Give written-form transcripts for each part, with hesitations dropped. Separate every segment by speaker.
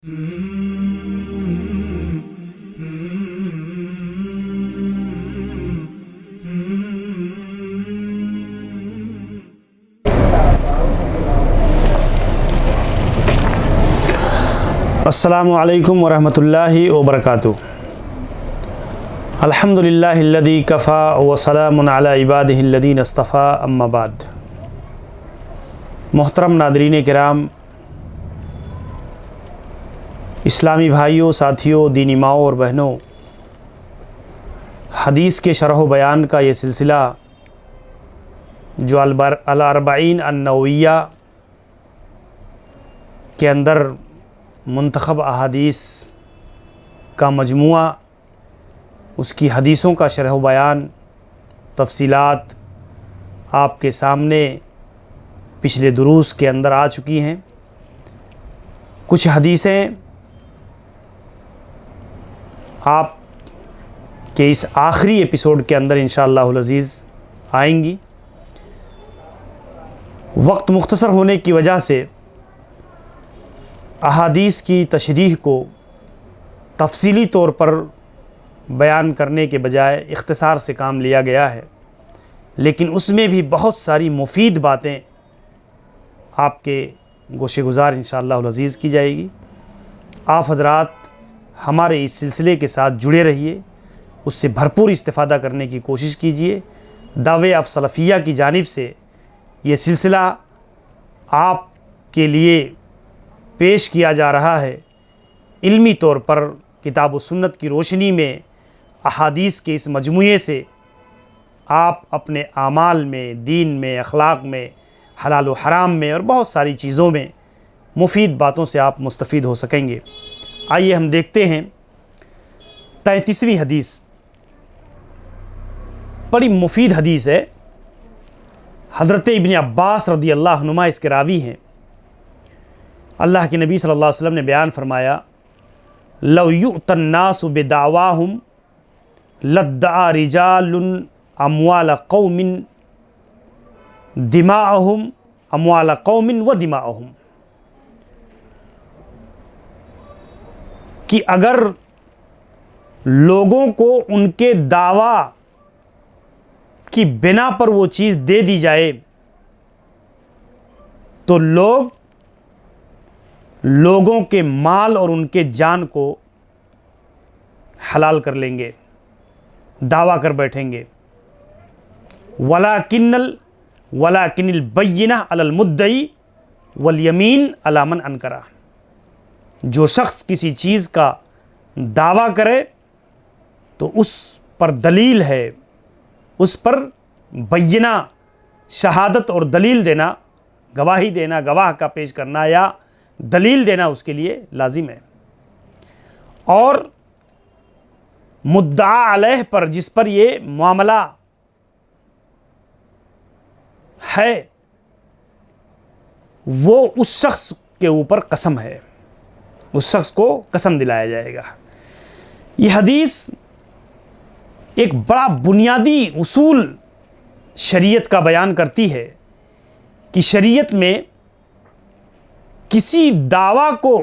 Speaker 1: अस्सलामु अलैकुम वरहमतुल्लाहि वबरकातुहू। अल्हम्दुलिल्लाहिल्लज़ी कफ़ा व सलामुन अला इबादिहिल्लज़ीना इस्तफ़ा, अम्मा बाद। मोहतरम नादरीन किराम, इस्लामी भाइयों, साथियों, दीनी माओ और बहनों, हदीस के शरह बयान का ये सिलसिला जो अल-अर्बईन अन-नवविय्या के अंदर मुंतखब अहादीस का मजमुआ, उसकी हदीसों का शरह बयान, तफसीलात आपके सामने पिछले दुरूस के अंदर आ चुकी हैं। कुछ हदीसें आप के इस आखिरी एपिसोड के अंदर इंशाअल्लाहुल अज़ीज़ आएंगी। वक्त मुख्तसर होने की वजह से अहादीस की तशरीह को तफसीली तौर पर बयान करने के बजाय इख्तिसार से काम लिया गया है, लेकिन उसमें भी बहुत सारी मुफीद बातें आपके गोशे गुज़ार इंशाअल्लाहुल अज़ीज़ की जाएगी। आप हज़रात हमारे इस सिलसिले के साथ जुड़े रहिए, उससे भरपूर इस्तिफ़ादा करने की कोशिश कीजिए। दावे ऑफ सलफ़िया की जानिब से ये सिलसिला आपके लिए पेश किया जा रहा है। इल्मी तौर पर किताब व सुन्नत की रोशनी में अहादीस के इस मजमूए से आप अपने आमाल में, दीन में, अखलाक में, हलाल व हराम में और बहुत सारी चीज़ों में मुफीद बातों से आप मुस्तफ़ीद हो सकेंगे। आइए हम देखते हैं 33वीं हदीस। बड़ी मुफीद हदीस है। हज़रत इब्न अब्बास रज़ी अल्लाहु अन्हुमा इसके रावी हैं। अल्लाह के नबी सल्लल्लाहु अलैहि वसल्लम ने बयान फरमाया, लव युअतन्नासु बिदावाहुम लद्दआ रिजालुन अमवाल कौमिन दिमाअहुम अमवाल कौमिन व दिमाअहुम, कि अगर लोगों को उनके दावा की बिना पर वो चीज़ दे दी जाए तो लोगों के माल और उनके जान को हलाल कर लेंगे, दावा कर बैठेंगे। वलाकिनिल बय्यिना अलल मुद्दई वल यमीन अला मन अनकरा। जो शख्स किसी चीज़ का दावा करे तो उस पर दलील है, उस पर बय्यिना, शहादत और दलील देना, गवाही देना, गवाह का पेश करना या दलील देना उसके लिए लाजिम है। और मुद्दा अलैह पर, जिस पर ये मामला है, वो उस शख्स के ऊपर कसम है, उस शख्स को कसम दिलाया जाएगा। ये हदीस एक बड़ा बुनियादी उसूल शरीयत का बयान करती है कि शरीयत में किसी दावा को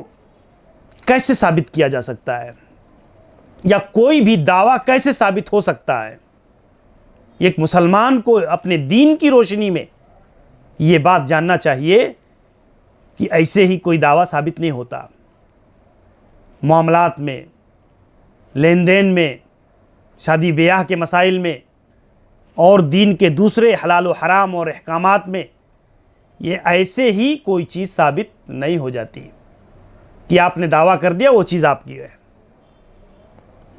Speaker 1: कैसे साबित किया जा सकता है या कोई भी दावा कैसे साबित हो सकता है। एक मुसलमान को अपने दीन की रोशनी में ये बात जानना चाहिए कि ऐसे ही कोई दावा साबित नहीं होता। मामलात में, लेन देन में, शादी ब्याह के मसाइल में और दीन के दूसरे हलाल व हराम और अहकामात में ये ऐसे ही कोई चीज़ साबित नहीं हो जाती कि आपने दावा कर दिया वो चीज़ आपकी है,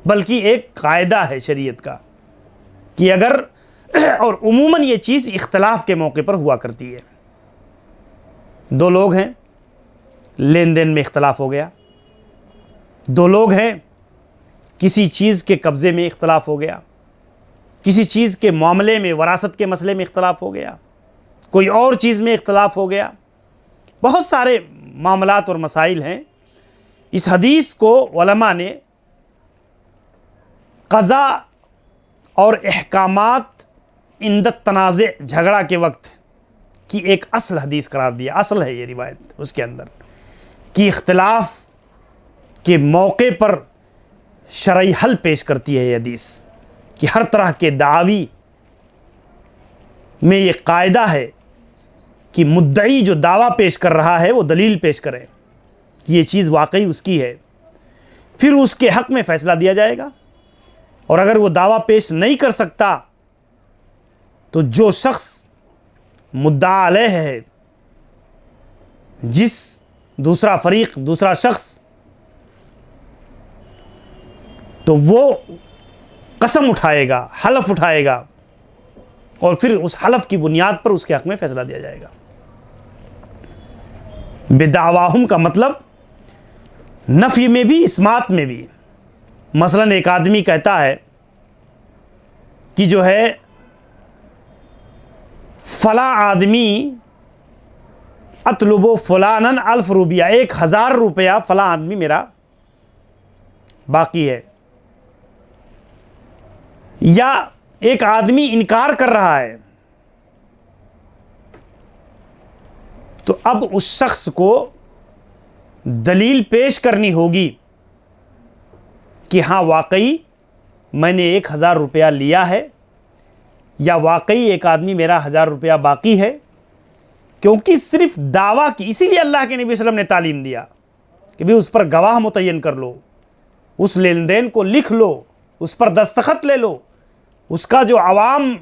Speaker 1: बल्कि एक कायदा है शरीयत का कि अगर, और उमूमन ये चीज़ इख्तलाफ के मौके पर हुआ करती है। दो लोग हैं, लेन देन में इख्तलाफ हो गया। दो लोग हैं, किसी चीज़ के कब्ज़े में इख्तलाफ हो गया, किसी चीज़ के मामले में, वरासत के मसले में इख्तलाफ हो गया, कोई और चीज़ में इख्तलाफ हो गया। बहुत सारे मामलात और मसाइल हैं। इस हदीस को उलमा ने क़ज़ा और अहकामात इंदत तनाज़े, झगड़ा के वक्त की एक असल हदीस करार दिया। असल है ये रिवायत उसके अंदर कि इख्तिलाफ के मौके पर शरई हल पेश करती है ये हदीस कि हर तरह के दावी में ये कायदा है कि मुद्दई जो दावा पेश कर रहा है वो दलील पेश करे कि ये चीज़ वाकई उसकी है, फिर उसके हक़ में फ़ैसला दिया जाएगा। और अगर वो दावा पेश नहीं कर सकता तो जो शख्स मुद्दा अलैह है, जिस दूसरा फरीक, दूसरा शख्स, तो वो कसम उठाएगा, हलफ उठाएगा और फिर उस हलफ की बुनियाद पर उसके हक़ में फ़ैसला दिया जाएगा। बेदावाहुम का मतलब नफ़ी में भी, इस्मात में भी। मसलन एक आदमी कहता है कि जो है फ़ला आदमी अतलुबो फ़लानन अल्फ़ रुपया, 1000 रुपया फ़ला आदमी मेरा बाकी है। या एक आदमी इनकार कर रहा है तो अब उस शख्स को दलील पेश करनी होगी कि हाँ वाकई मैंने 1000 रुपया लिया है, या वाकई एक आदमी मेरा 1000 रुपया बाकी है। क्योंकि सिर्फ दावा की, इसीलिए अल्लाह के नबी सल्लल्लाहु अलैहि वसल्लम ने तालीम दिया कि भाई उस पर गवाह मुतय्यन कर लो, उस लेन देन को लिख लो, उस पर दस्तखत ले लो, उसका जो अवाम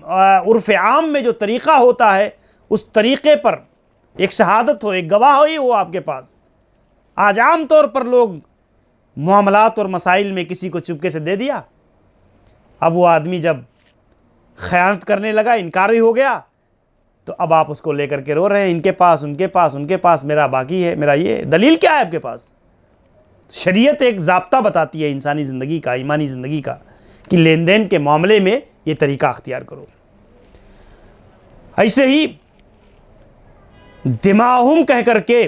Speaker 1: उर्फ़ आम में जो तरीक़ा होता है उस तरीक़े पर एक शहादत हो, एक गवाह हो आपके पास। आज आम तौर पर लोग मामलात और मसाइल में किसी को चुपके से दे दिया, अब वो आदमी जब ख़यानत करने लगा, इनकारी हो गया, तो अब आप उसको लेकर के रो रहे हैं, इनके पास, उनके पास, उनके पास, मेरा बाकी है, मेरा ये। दलील क्या है आपके पास? शरीयत एक ज़ाब्ता बताती है इंसानी ज़िंदगी का, ईमानी ज़िंदगी का, कि लेन देन के मामले में ये तरीक़ा अख्तियार करो। ऐसे ही दिमाहुम कह करके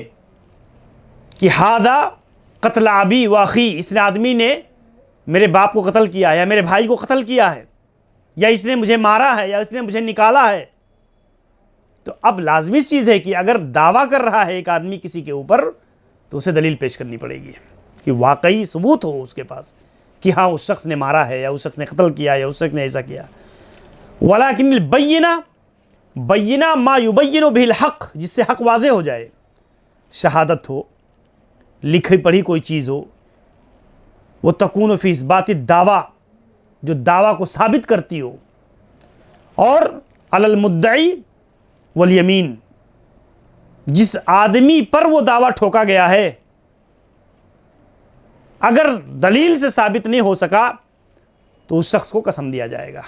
Speaker 1: कि हादा कत्ल अबी वाखी, इस आदमी ने मेरे बाप को कत्ल किया है, या मेरे भाई को कत्ल किया है, या इसने मुझे मारा है, या इसने मुझे निकाला है। तो अब लाजमी चीज़ है कि अगर दावा कर रहा है एक आदमी किसी के ऊपर, तो उसे दलील पेश करनी पड़ेगी कि वाकई सबूत हो उसके पास कि हाँ उस शख्स ने मारा है, या उस शख्स ने कत्ल किया, या उस शख्स ने ऐसा किया। वलाकिन बैयिना मा युबय्यिनु बिल हक़, जिससे हक़ वाज़े हो जाए। शहादत हो, लिखी पढ़ी कोई चीज़ हो, वो तकून फ़ी इस्बात दावा, जो दावा को साबित करती हो, और अलल मुद्दई वल यमीन, जिस आदमी पर वो दावा ठोका गया है, अगर दलील से साबित नहीं हो सका तो उस शख्स को कसम दिया जाएगा।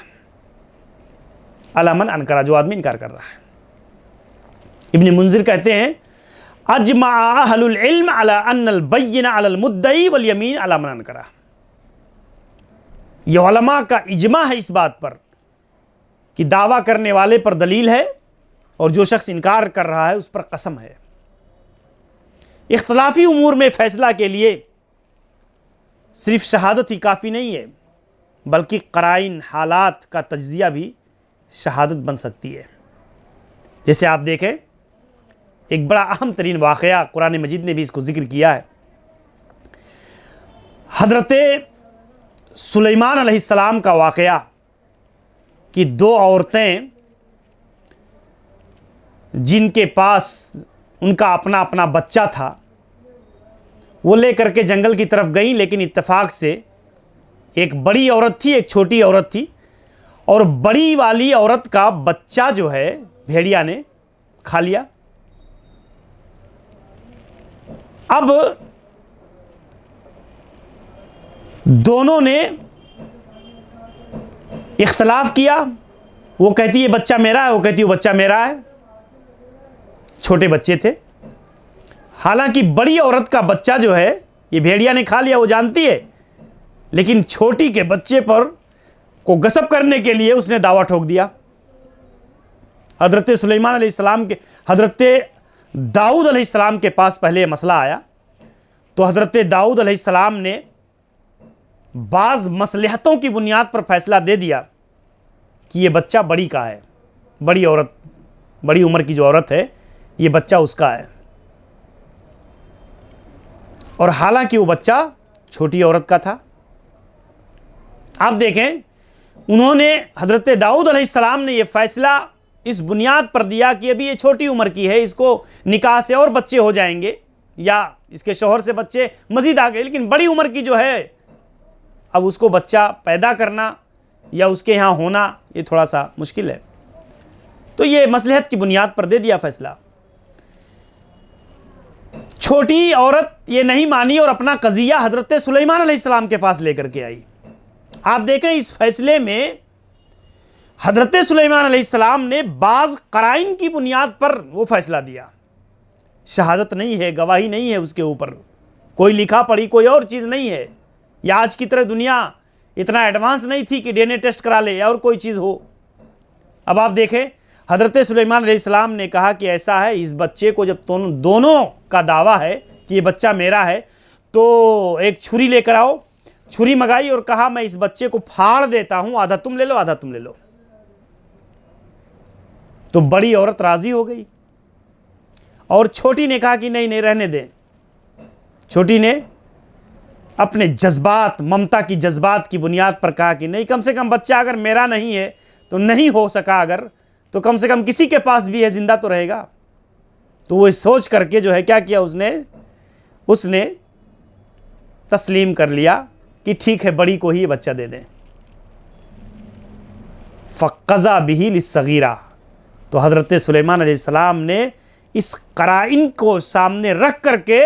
Speaker 1: अला मन अनकरा, जो आदमी इनकार कर रहा है। इब्न मुंजिर कहते हैं अजमा अहलुल इल्म अला अन्नल बैयिना अलल मुद्दई वल यमीन अला मन अनकरा। यह उलमा का इजमा है इस बात पर कि दावा करने वाले पर दलील है और जो शख्स इनकार कर रहा है उस पर कसम है। इख्तलाफी उमूर में फ़ैसला के लिए सिर्फ शहादत ही काफ़ी नहीं है, बल्कि क़राइन, हालात का तज्ज़िया भी शहादत बन सकती है। जैसे आप देखें, एक बड़ा अहम तरीन वाक़या, कुरान मजीद ने भी इसको ज़िक्र किया है। हज़रत सुलेमान अलैहिस्सलाम का वाक़या कि 2 औरतें जिनके पास उनका अपना अपना बच्चा था, वो ले करके जंगल की तरफ गई, लेकिन इत्तेफाक से एक बड़ी औरत थी, एक छोटी औरत थी, और बड़ी वाली औरत का बच्चा जो है भेड़िया ने खा लिया। अब दोनों ने इख्तलाफ किया, वो कहती है बच्चा मेरा है, वो कहती है बच्चा मेरा है। छोटे बच्चे थे, हालांकि बड़ी औरत का बच्चा जो है ये भेड़िया ने खा लिया, वो जानती है, लेकिन छोटी के बच्चे पर को गसब करने के लिए उसने दावा ठोक दिया। हज़रत सुलेमान अलैहिस्सलाम के, हज़रत दाऊद अलैहिस्सलाम के पास पहले मसला आया, तो हज़रत दाऊद अलैहिस्सलाम ने बाज़ मसलहतों की बुनियाद पर फैसला दे दिया कि ये बच्चा बड़ी का है, बड़ी औरत, बड़ी उम्र की जो औरत है, ये बच्चा उसका है। और हालांकि वो बच्चा छोटी औरत का था। आप देखें, उन्होंने हज़रत दाऊद अलैहिस्सलाम ने यह फैसला इस बुनियाद पर दिया कि अभी ये छोटी उम्र की है, इसको निकाह से और बच्चे हो जाएंगे या इसके शौहर से बच्चे मजीद आ गए, लेकिन बड़ी उम्र की जो है अब उसको बच्चा पैदा करना या उसके यहाँ होना ये थोड़ा सा मुश्किल है। तो ये मसलहत की बुनियाद पर दे दिया फैसला। छोटी औरत ये नहीं मानी और अपना कज़िया हज़रत सुलेमान अलैहिस्सलाम के पास लेकर के आई। आप देखें, इस फैसले में हज़रत सुलेमान अलैहिस्सलाम ने बाज़ क़राइन की बुनियाद पर वो फैसला दिया। शहादत नहीं है, गवाही नहीं है उसके ऊपर, कोई लिखा पढ़ी कोई और चीज़ नहीं है, या आज की तरह दुनिया इतना एडवांस नहीं थी कि डीएनए टेस्ट करा ले या और कोई चीज़ हो। अब आप देखें, हज़रत सुलेमान अलैहिस्सलाम ने कहा कि ऐसा है, इस बच्चे को जब दोनों का दावा है कि ये बच्चा मेरा है, तो एक छुरी लेकर आओ। छुरी मंगाई और कहा मैं इस बच्चे को फाड़ देता हूं, आधा तुम ले लो आधा तुम ले लो। तो बड़ी औरत राजी हो गई और छोटी ने कहा कि नहीं नहीं रहने दें। छोटी ने अपने जज्बात, ममता की जज्बात की बुनियाद पर कहा कि नहीं, कम से कम बच्चा अगर मेरा नहीं है तो नहीं हो सका अगर, तो कम से कम किसी के पास भी है, जिंदा तो रहेगा। तो वो सोच करके जो है क्या किया, उसने तस्लीम कर लिया कि ठीक है, बड़ी को ही ये बच्चा दे दें। फ़क़ज़ा बिही लिस्सगीरा, तो हज़रत सुलेमान अलैहिस्सलाम ने इस क़राइन को सामने रख करके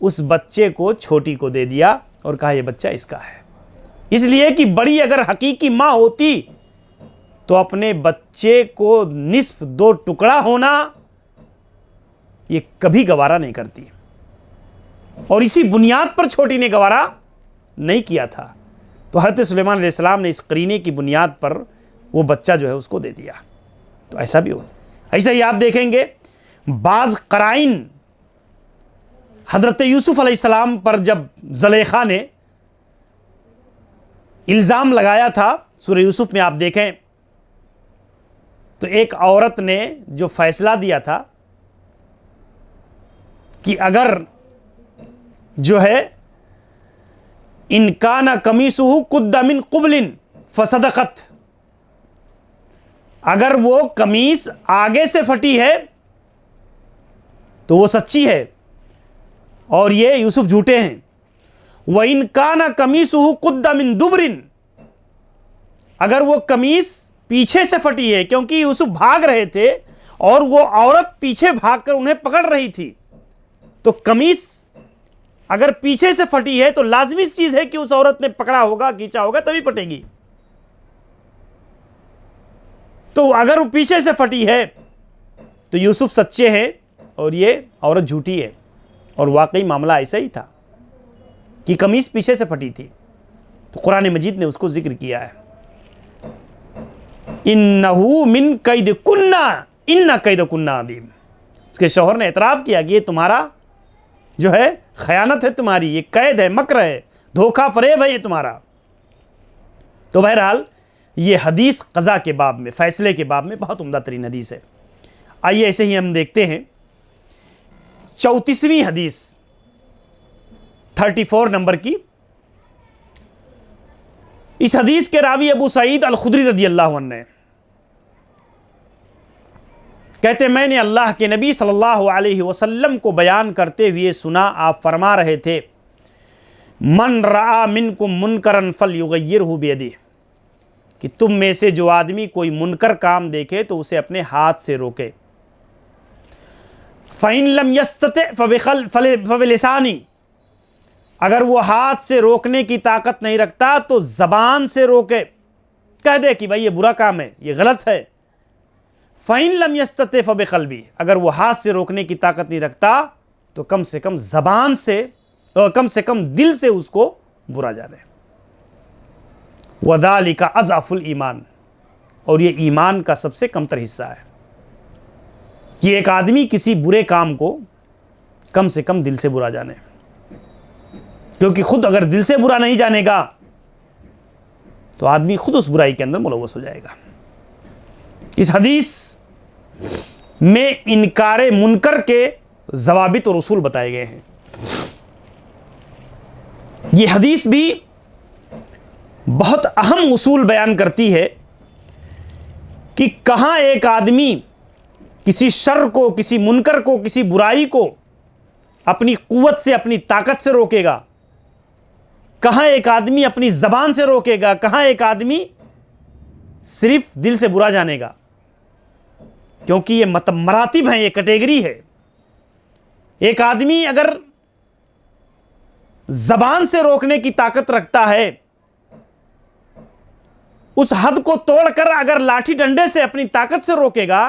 Speaker 1: उस बच्चे को छोटी को दे दिया और कहा यह बच्चा इसका है। इसलिए कि बड़ी अगर हकीकी माँ होती तो अपने बच्चे को निस्फ 2 टुकड़ा होना ये कभी गवारा नहीं करती, और इसी बुनियाद पर छोटी ने गवारा नहीं किया था। तो हज़रत सुलेमान अलैहिस्सलाम ने इस करीने की बुनियाद पर वो बच्चा जो है उसको दे दिया। तो ऐसा भी हो, ऐसा ही आप देखेंगे बाज़ क़राइन हज़रत यूसुफ अलैहिस्सलाम पर जब ज़ुलेखा ने इल्ज़ाम लगाया था, सूरह यूसुफ में आप देखें तो एक औरत ने जो फैसला दिया था कि अगर जो है इनकाना कमीसुहु कुद्दा मिन कुबलिन फसदक़त, अगर वो कमीज आगे से फटी है तो वो सच्ची है और ये यूसुफ झूठे हैं। व इनकाना कमीसुहु कुद्दा मिन दुबरिन, अगर वो कमीज पीछे से फटी है, क्योंकि यूसुफ भाग रहे थे और वो औरत पीछे भागकर उन्हें पकड़ रही थी, तो कमीज अगर पीछे से फटी है तो लाजमी चीज है कि उस औरत ने पकड़ा होगा, खींचा होगा, तभी फटेगी। तो अगर वो पीछे से फटी है तो यूसुफ सच्चे हैं और ये औरत झूठी है। और वाकई मामला ऐसा ही था कि कमीज पीछे से फटी थी। तो कुरान मजीद ने उसको जिक्र किया है, इन्नहु मिन कैदकुन्ना इन्ना कैदकुन्ना अदीम। उसके शौहर ने एतराफ़ किया कि ये तुम्हारा जो है खयानत है, तुम्हारी ये कैद है, मकर है, धोखा फरेब है ये तुम्हारा। तो बहरहाल ये हदीस क़ज़ा के बाब में, फ़ैसले के बाब में बहुत उम्दा तरीन हदीस है। आइए ऐसे ही हम देखते हैं 34वीं हदीस 34 नंबर की। इस हदीस के रावी अबू सईद अल खुदरी रज़ी अल्लाहु अन्हु कहते, मैंने अल्लाह के नबी सल्लल्लाहु अलैहि वसल्लम को बयान करते हुए सुना, आप फरमा रहे थे, मन रआ मिनकुम मुनकरन फलयुगय्यिरहु बियदिही, कि तुम में से जो आदमी कोई मुनकर काम देखे तो उसे अपने हाथ से रोके। फ़इन लम यस्तति फबिलिसानी, अगर वो हाथ से रोकने की ताकत नहीं रखता तो ज़बान से रोके, कह दे कि भाई ये बुरा काम है, ये गलत है। फ़इन लम यस्तति फबिक़ल्बी, अगर वो हाथ से रोकने की ताकत नहीं रखता तो कम से कम ज़बान से, कम से कम दिल से उसको बुरा जाने। वज़ालिका अज़अफ़ुल ईमान, और ये ईमान का सबसे कमतर हिस्सा है कि एक आदमी किसी बुरे काम को कम से कम दिल से बुरा जाने, क्योंकि खुद अगर दिल से बुरा नहीं जानेगा तो आदमी खुद उस बुराई के अंदर मुलव्वस हो जाएगा। इस हदीस में इनकारे मुनकर के ज़वाबित और उसूल बताए गए हैं। ये हदीस भी बहुत अहम उसूल बयान करती है कि कहाँ एक आदमी किसी शर को, किसी मुनकर को, किसी बुराई को अपनी कुव्वत से, अपनी ताकत से रोकेगा, कहाँ एक आदमी अपनी जबान से रोकेगा, कहाँ एक आदमी सिर्फ दिल से बुरा जानेगा। क्योंकि ये मरातिब हैं, ये कैटेगरी है। एक आदमी अगर जबान से रोकने की ताकत रखता है, उस हद को तोड़कर अगर लाठी डंडे से अपनी ताकत से रोकेगा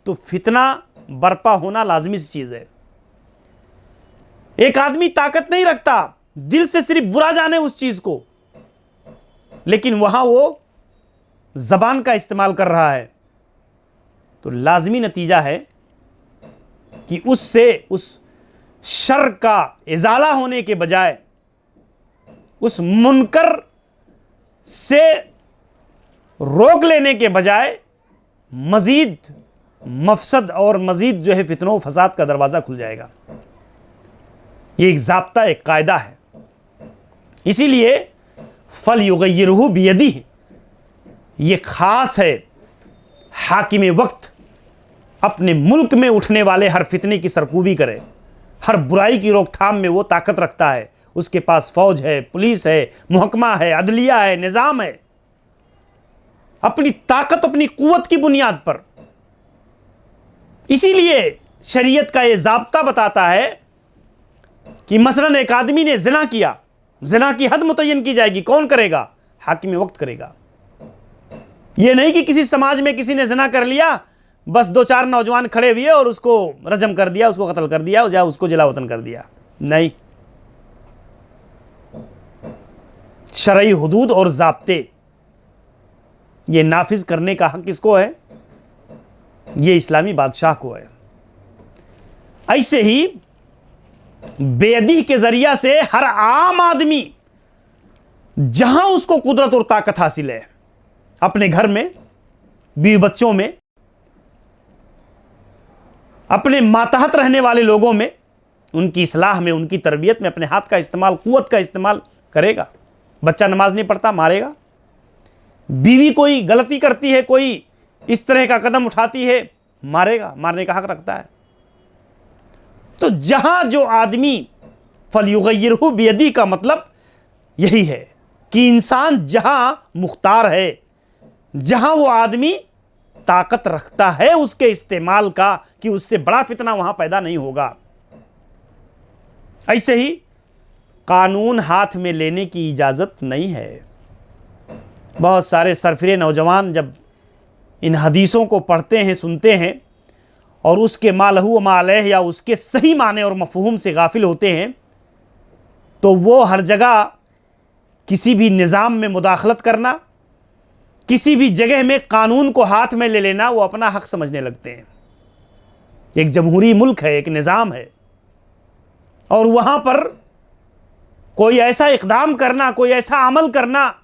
Speaker 1: तो फितना बर्पा होना लाजमी सी चीज है। एक आदमी ताकत नहीं रखता, दिल से सिर्फ बुरा जाने उस चीज को, लेकिन वहां वो जबान का इस्तेमाल कर रहा है, तो लाजमी नतीजा है कि उससे उस शर का इजाला होने के बजाय, उस मुनकर से रोक लेने के बजाय मजीद मफसद और मजीद जो है फितनों फसाद का दरवाजा खुल जाएगा। ये एक ज़ाब्ता, एक कायदा है। इसीलिए फल युगय्यिरहु बियदिही, ये खास है। हाकिम वक्त अपने मुल्क में उठने वाले हर फितने की सरकूबी करे, हर बुराई की रोकथाम में वो ताकत रखता है। उसके पास फौज है, पुलिस है, मुहकमा है, अदलिया है, निज़ाम है। अपनी ताकत, अपनी कुव्वत की बुनियाद पर। इसीलिए शरीयत का ये ज़ाब्ता बताता है कि मसलन एक आदमी ने ज़िना किया, ज़िना की हद मुतय्यन की जाएगी। कौन करेगा? हाकिम वक्त करेगा। ये नहीं कि किसी समाज में किसी ने ज़िना कर लिया, बस दो चार नौजवान खड़े हुए और उसको रजम कर दिया, उसको कत्ल कर दिया, या उसको जिला वतन कर दिया। नहीं, शरई हुदूद और ज़ाब्ते ये नाफिज करने का हक किसको है? ये इस्लामी बादशाह को है। ऐसे ही बेअदी के जरिया से हर आम आदमी जहां उसको कुदरत और ताकत हासिल है, अपने घर में, बीवी बच्चों में, अपने मातहत रहने वाले लोगों में, उनकी इस्लाह में, उनकी तरबियत में अपने हाथ का इस्तेमाल, कुव्वत का इस्तेमाल करेगा। बच्चा नमाज नहीं पढ़ता, मारेगा। बीवी कोई गलती करती है, कोई इस तरह का कदम उठाती है, मारेगा, मारने का हक रखता है। तो जहां जो आदमी फलयुगय्यिरहु बियदी का मतलब यही है कि इंसान जहां मुख्तार है, जहां वो आदमी ताकत रखता है उसके इस्तेमाल का, कि उससे बड़ा फितना वहां पैदा नहीं होगा। ऐसे ही कानून हाथ में लेने की इजाजत नहीं है। बहुत सारे सरफिरे नौजवान जब इन हदीसों को पढ़ते हैं, सुनते हैं, और उसके मा लहू व मा अलैह या उसके सही माने और मफहूम से गाफिल होते हैं, तो वो हर जगह किसी भी निज़ाम में मुदाखलत करना, किसी भी जगह में कानून को हाथ में ले लेना, वो अपना हक समझने लगते हैं। एक जमहूरी मुल्क है, एक निज़ाम है, और वहाँ पर कोई ऐसा इक़दाम करना, कोई ऐसा अमल करना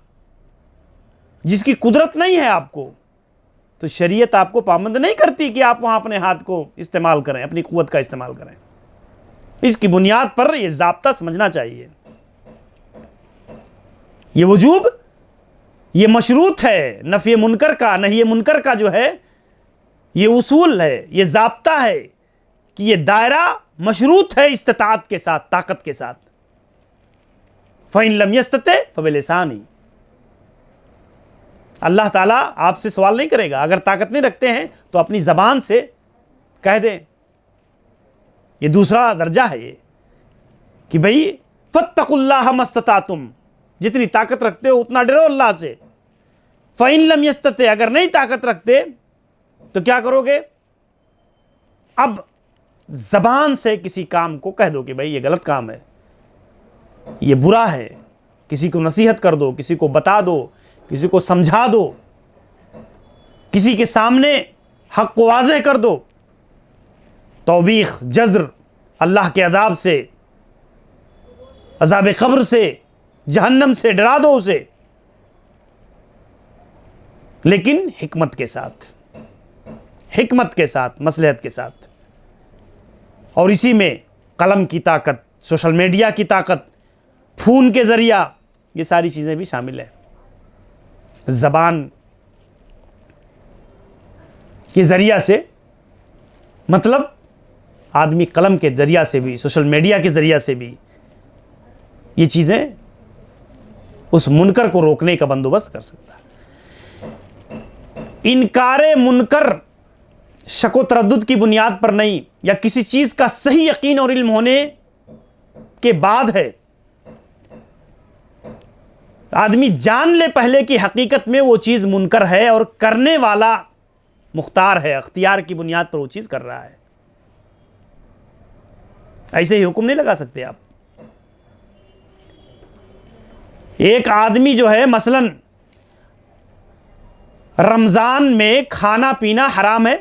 Speaker 1: जिसकी कुदरत नहीं है आपको, तो शरीयत आपको पाबंद नहीं करती कि आप वहाँ अपने हाथ को इस्तेमाल करें, अपनी कुव्वत का इस्तेमाल करें। इसकी बुनियाद पर यह ज़ाब्ता समझना चाहिए। ये वजूब, ये मशरूत है, नफ़ी मुनकर का, नहीं ये मुनकर का जो है, ये उसूल है, ये ज़ाब्ता है कि ये दायरा मशरूत है इस्तिताअत के साथ, ताकत के साथ। फ़इन लम यस्तते फ़बिलिसानी। अल्लाह ताला आपसे सवाल नहीं करेगा। अगर ताकत नहीं रखते हैं तो अपनी ज़बान से कह दें। ये दूसरा दर्जा है ये कि भाई फत्तकुल्लाह मस्ततातुम, जितनी ताकत रखते हो उतना डरो अल्लाह से। फ़इन लम यस्तते, अगर नहीं ताकत रखते तो क्या करोगे? अब ज़बान से किसी काम को कह दो कि भाई ये गलत काम है, ये बुरा है, किसी को नसीहत कर दो, किसी को बता दो, किसी को समझा दो, किसी के सामने हक़ को वाज़ेह कर दो। तौबीख, जज़्र, अल्लाह के अज़ाब से, अज़ाब क़ब्र से, जहन्नम से डरा दो उसे, लेकिन हिकमत के साथ, हिकमत के साथ, मसलहत के साथ। और इसी में कलम की ताकत, सोशल मीडिया की ताकत खून के ज़रिया, ये सारी चीज़ें भी शामिल है। ज़बान के ज़रिया से मतलब आदमी कलम के ज़रिया से भी, सोशल मीडिया के ज़रिया से भी ये चीज़ें उस मुनकर को रोकने का बंदोबस्त कर सकता है। इनकारे मुनकर शक व तरद्दुद की बुनियाद पर नहीं, या किसी चीज़ का सही यकीन और इल्म होने के बाद है। आदमी जान ले पहले कि हकीकत में वो चीज़ मुनकर है और करने वाला मुख्तार है, अख्तियार की बुनियाद पर वो चीज़ कर रहा है। ऐसे ही हुक्म नहीं लगा सकते आप। एक आदमी जो है मसलन रमज़ान में खाना पीना हराम है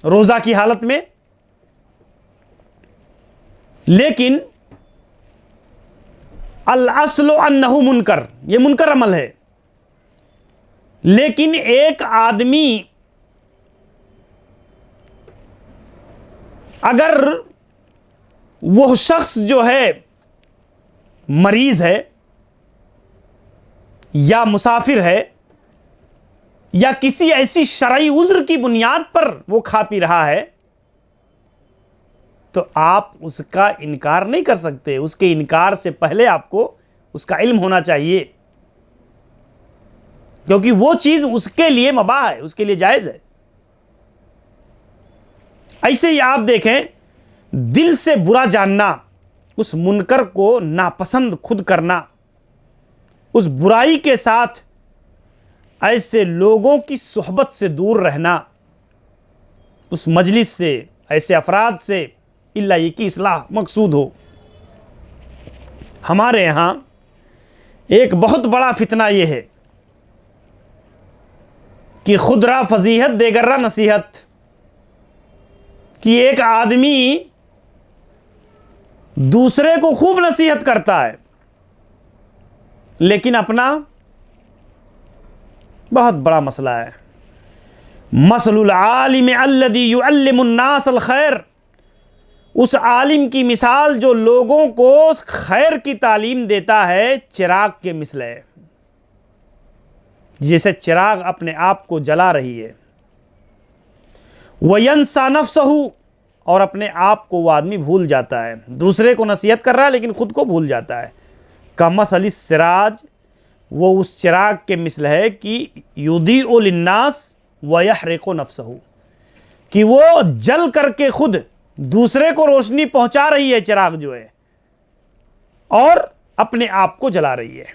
Speaker 1: रोज़ा की हालत में, लेकिन अल अस्लु अन्नहु मुनकर, ये मुनकर अमल है। लेकिन एक आदमी अगर वो शख्स जो है मरीज है या मुसाफिर है या किसी ऐसी शरई उज़्र की बुनियाद पर वो खा पी रहा है, तो आप उसका इनकार नहीं कर सकते। उसके इनकार से पहले आपको उसका इल्म होना चाहिए, क्योंकि वो चीज उसके लिए मबाह है, उसके लिए जायज है। ऐसे ही आप देखें, दिल से बुरा जानना, उस मुनकर को नापसंद खुद करना, उस बुराई के साथ ऐसे लोगों की सोहबत से दूर रहना, उस मजलिस से, ऐसे अफराद से, इल्ला ये की इस्लाह मकसूद हो। हमारे यहाँ एक बहुत बड़ा फितना यह है कि खुदरा फजीहत देगर्रा नसीहत, कि एक आदमी दूसरे को खूब नसीहत करता है लेकिन अपना बहुत बड़ा मसला है। मसलुल आलिम अल्लज़ी युअल्लिमुन नास अल खैर, उस आलिम की मिसाल जो लोगों को खैर की तालीम देता है, चिराग के मिसल है। जैसे चिराग अपने आप को जला रही है, वयंसा नफ्सहू, और अपने आप को वो आदमी भूल जाता है। दूसरे को नसीहत कर रहा है लेकिन खुद को भूल जाता है। कमसलिस सिराज, वो उस चिराग के मिसल है कि युदीउ लिन्नास व यहरिकु नफ्सहू, कि वो जल करके खुद दूसरे को रोशनी पहुंचा रही है चिराग जो है, और अपने आप को जला रही है।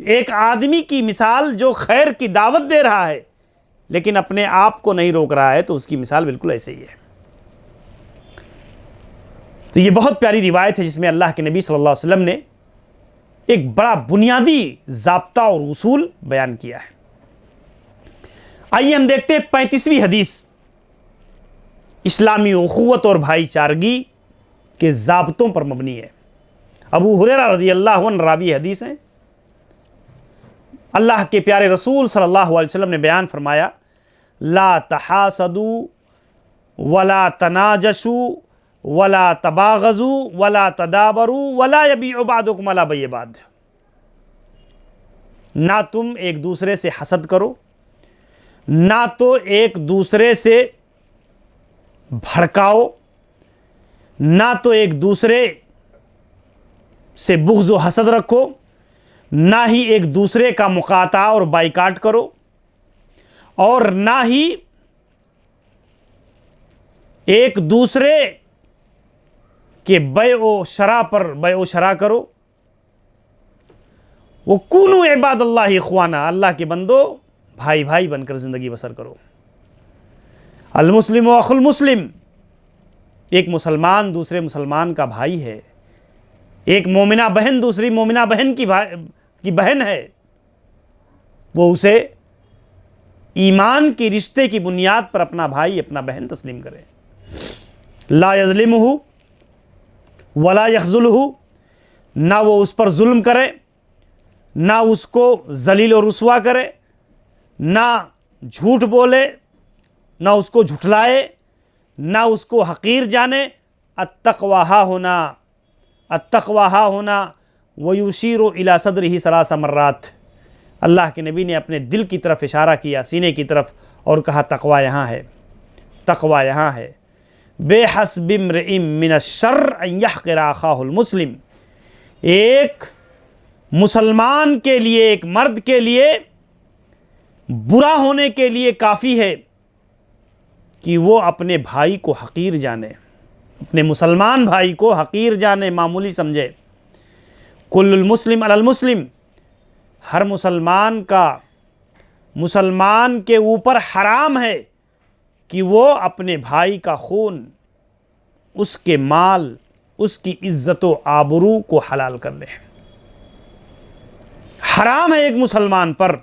Speaker 1: एक आदमी की मिसाल जो खैर की दावत दे रहा है लेकिन अपने आप को नहीं रोक रहा है, तो उसकी मिसाल बिल्कुल ऐसे ही है। तो ये बहुत प्यारी रिवायत है जिसमें अल्लाह के नबी सल्लल्लाहु अलैहि वसल्लम ने एक बड़ा बुनियादी ज़ाब्ता और उसूल बयान किया है। आइए हम देखते हैं 35वीं हदीस, इस्लामी उखुवत और भाईचारगी के ज़ाब्तों पर मबनी है। अबू हुरैरा रज़ियल्लाहु अन्हु रावी हदीस हैं। अल्लाह के प्यारे रसूल सल्लल्लाहु अलैहि वसल्लम ने बयान फरमाया, ला तहासदू वला तनाजशू वला तबागजू वला तदाबरू वला यबीउ बादुकुम अला बैय बाद। ना तुम एक दूसरे से हसद करो, ना तो एक दूसरे से भड़काओ, ना तो एक दूसरे से बुग़्ज़ व हसद रखो, ना ही एक दूसरे का मुकाता और बाइकाट करो, और ना ही एक दूसरे के बैओ शरा पर बैओ शरा करो। वो कुनू इबादल्लाहि इख्वाना, अल्लाह के बंदो भाई भाई बनकर ज़िंदगी बसर करो। अल मुस्लिम व अखुल मुस्लिम, एक मुसलमान दूसरे मुसलमान का भाई है। एक मोमिना बहन दूसरी मोमिना बहन की बहन है। वो उसे ईमान के रिश्ते की बुनियाद पर अपना भाई अपना बहन तस्लीम करे। ला यज़लिमुहु वला यख़्ज़ुलुहु, ना वो उस पर जुल्म करे, ना उसको जलील और रुसवा करे, ना झूठ बोले, ना उसको झुठलाए, ना उसको हकीर जाने। अत्तक़वा हा होना वयुशीरु इला सदरिही सलासा मर्रात, अल्लाह के नबी ने अपने दिल की तरफ इशारा किया, सीने की तरफ, और कहा तकवा यहाँ है, तकवा यहाँ है। बेहस्बिम्रिइम मिनश्शर्र अन यहक़िरा अख़ाहुल मुस्लिम, एक मुसलमान के लिए, एक मर्द के लिए बुरा होने के लिए काफ़ी है कि वो अपने भाई को हक़ीर जाने, अपने मुसलमान भाई को हक़ीर जाने, मामूली समझे। कुल्लुल मुस्लिम अलल मुस्लिम, हर मुसलमान का मुसलमान के ऊपर हराम है कि वो अपने भाई का खून, उसके माल, उसकी इज्जत व आबरू को हलाल कर ले। हराम है एक मुसलमान पर,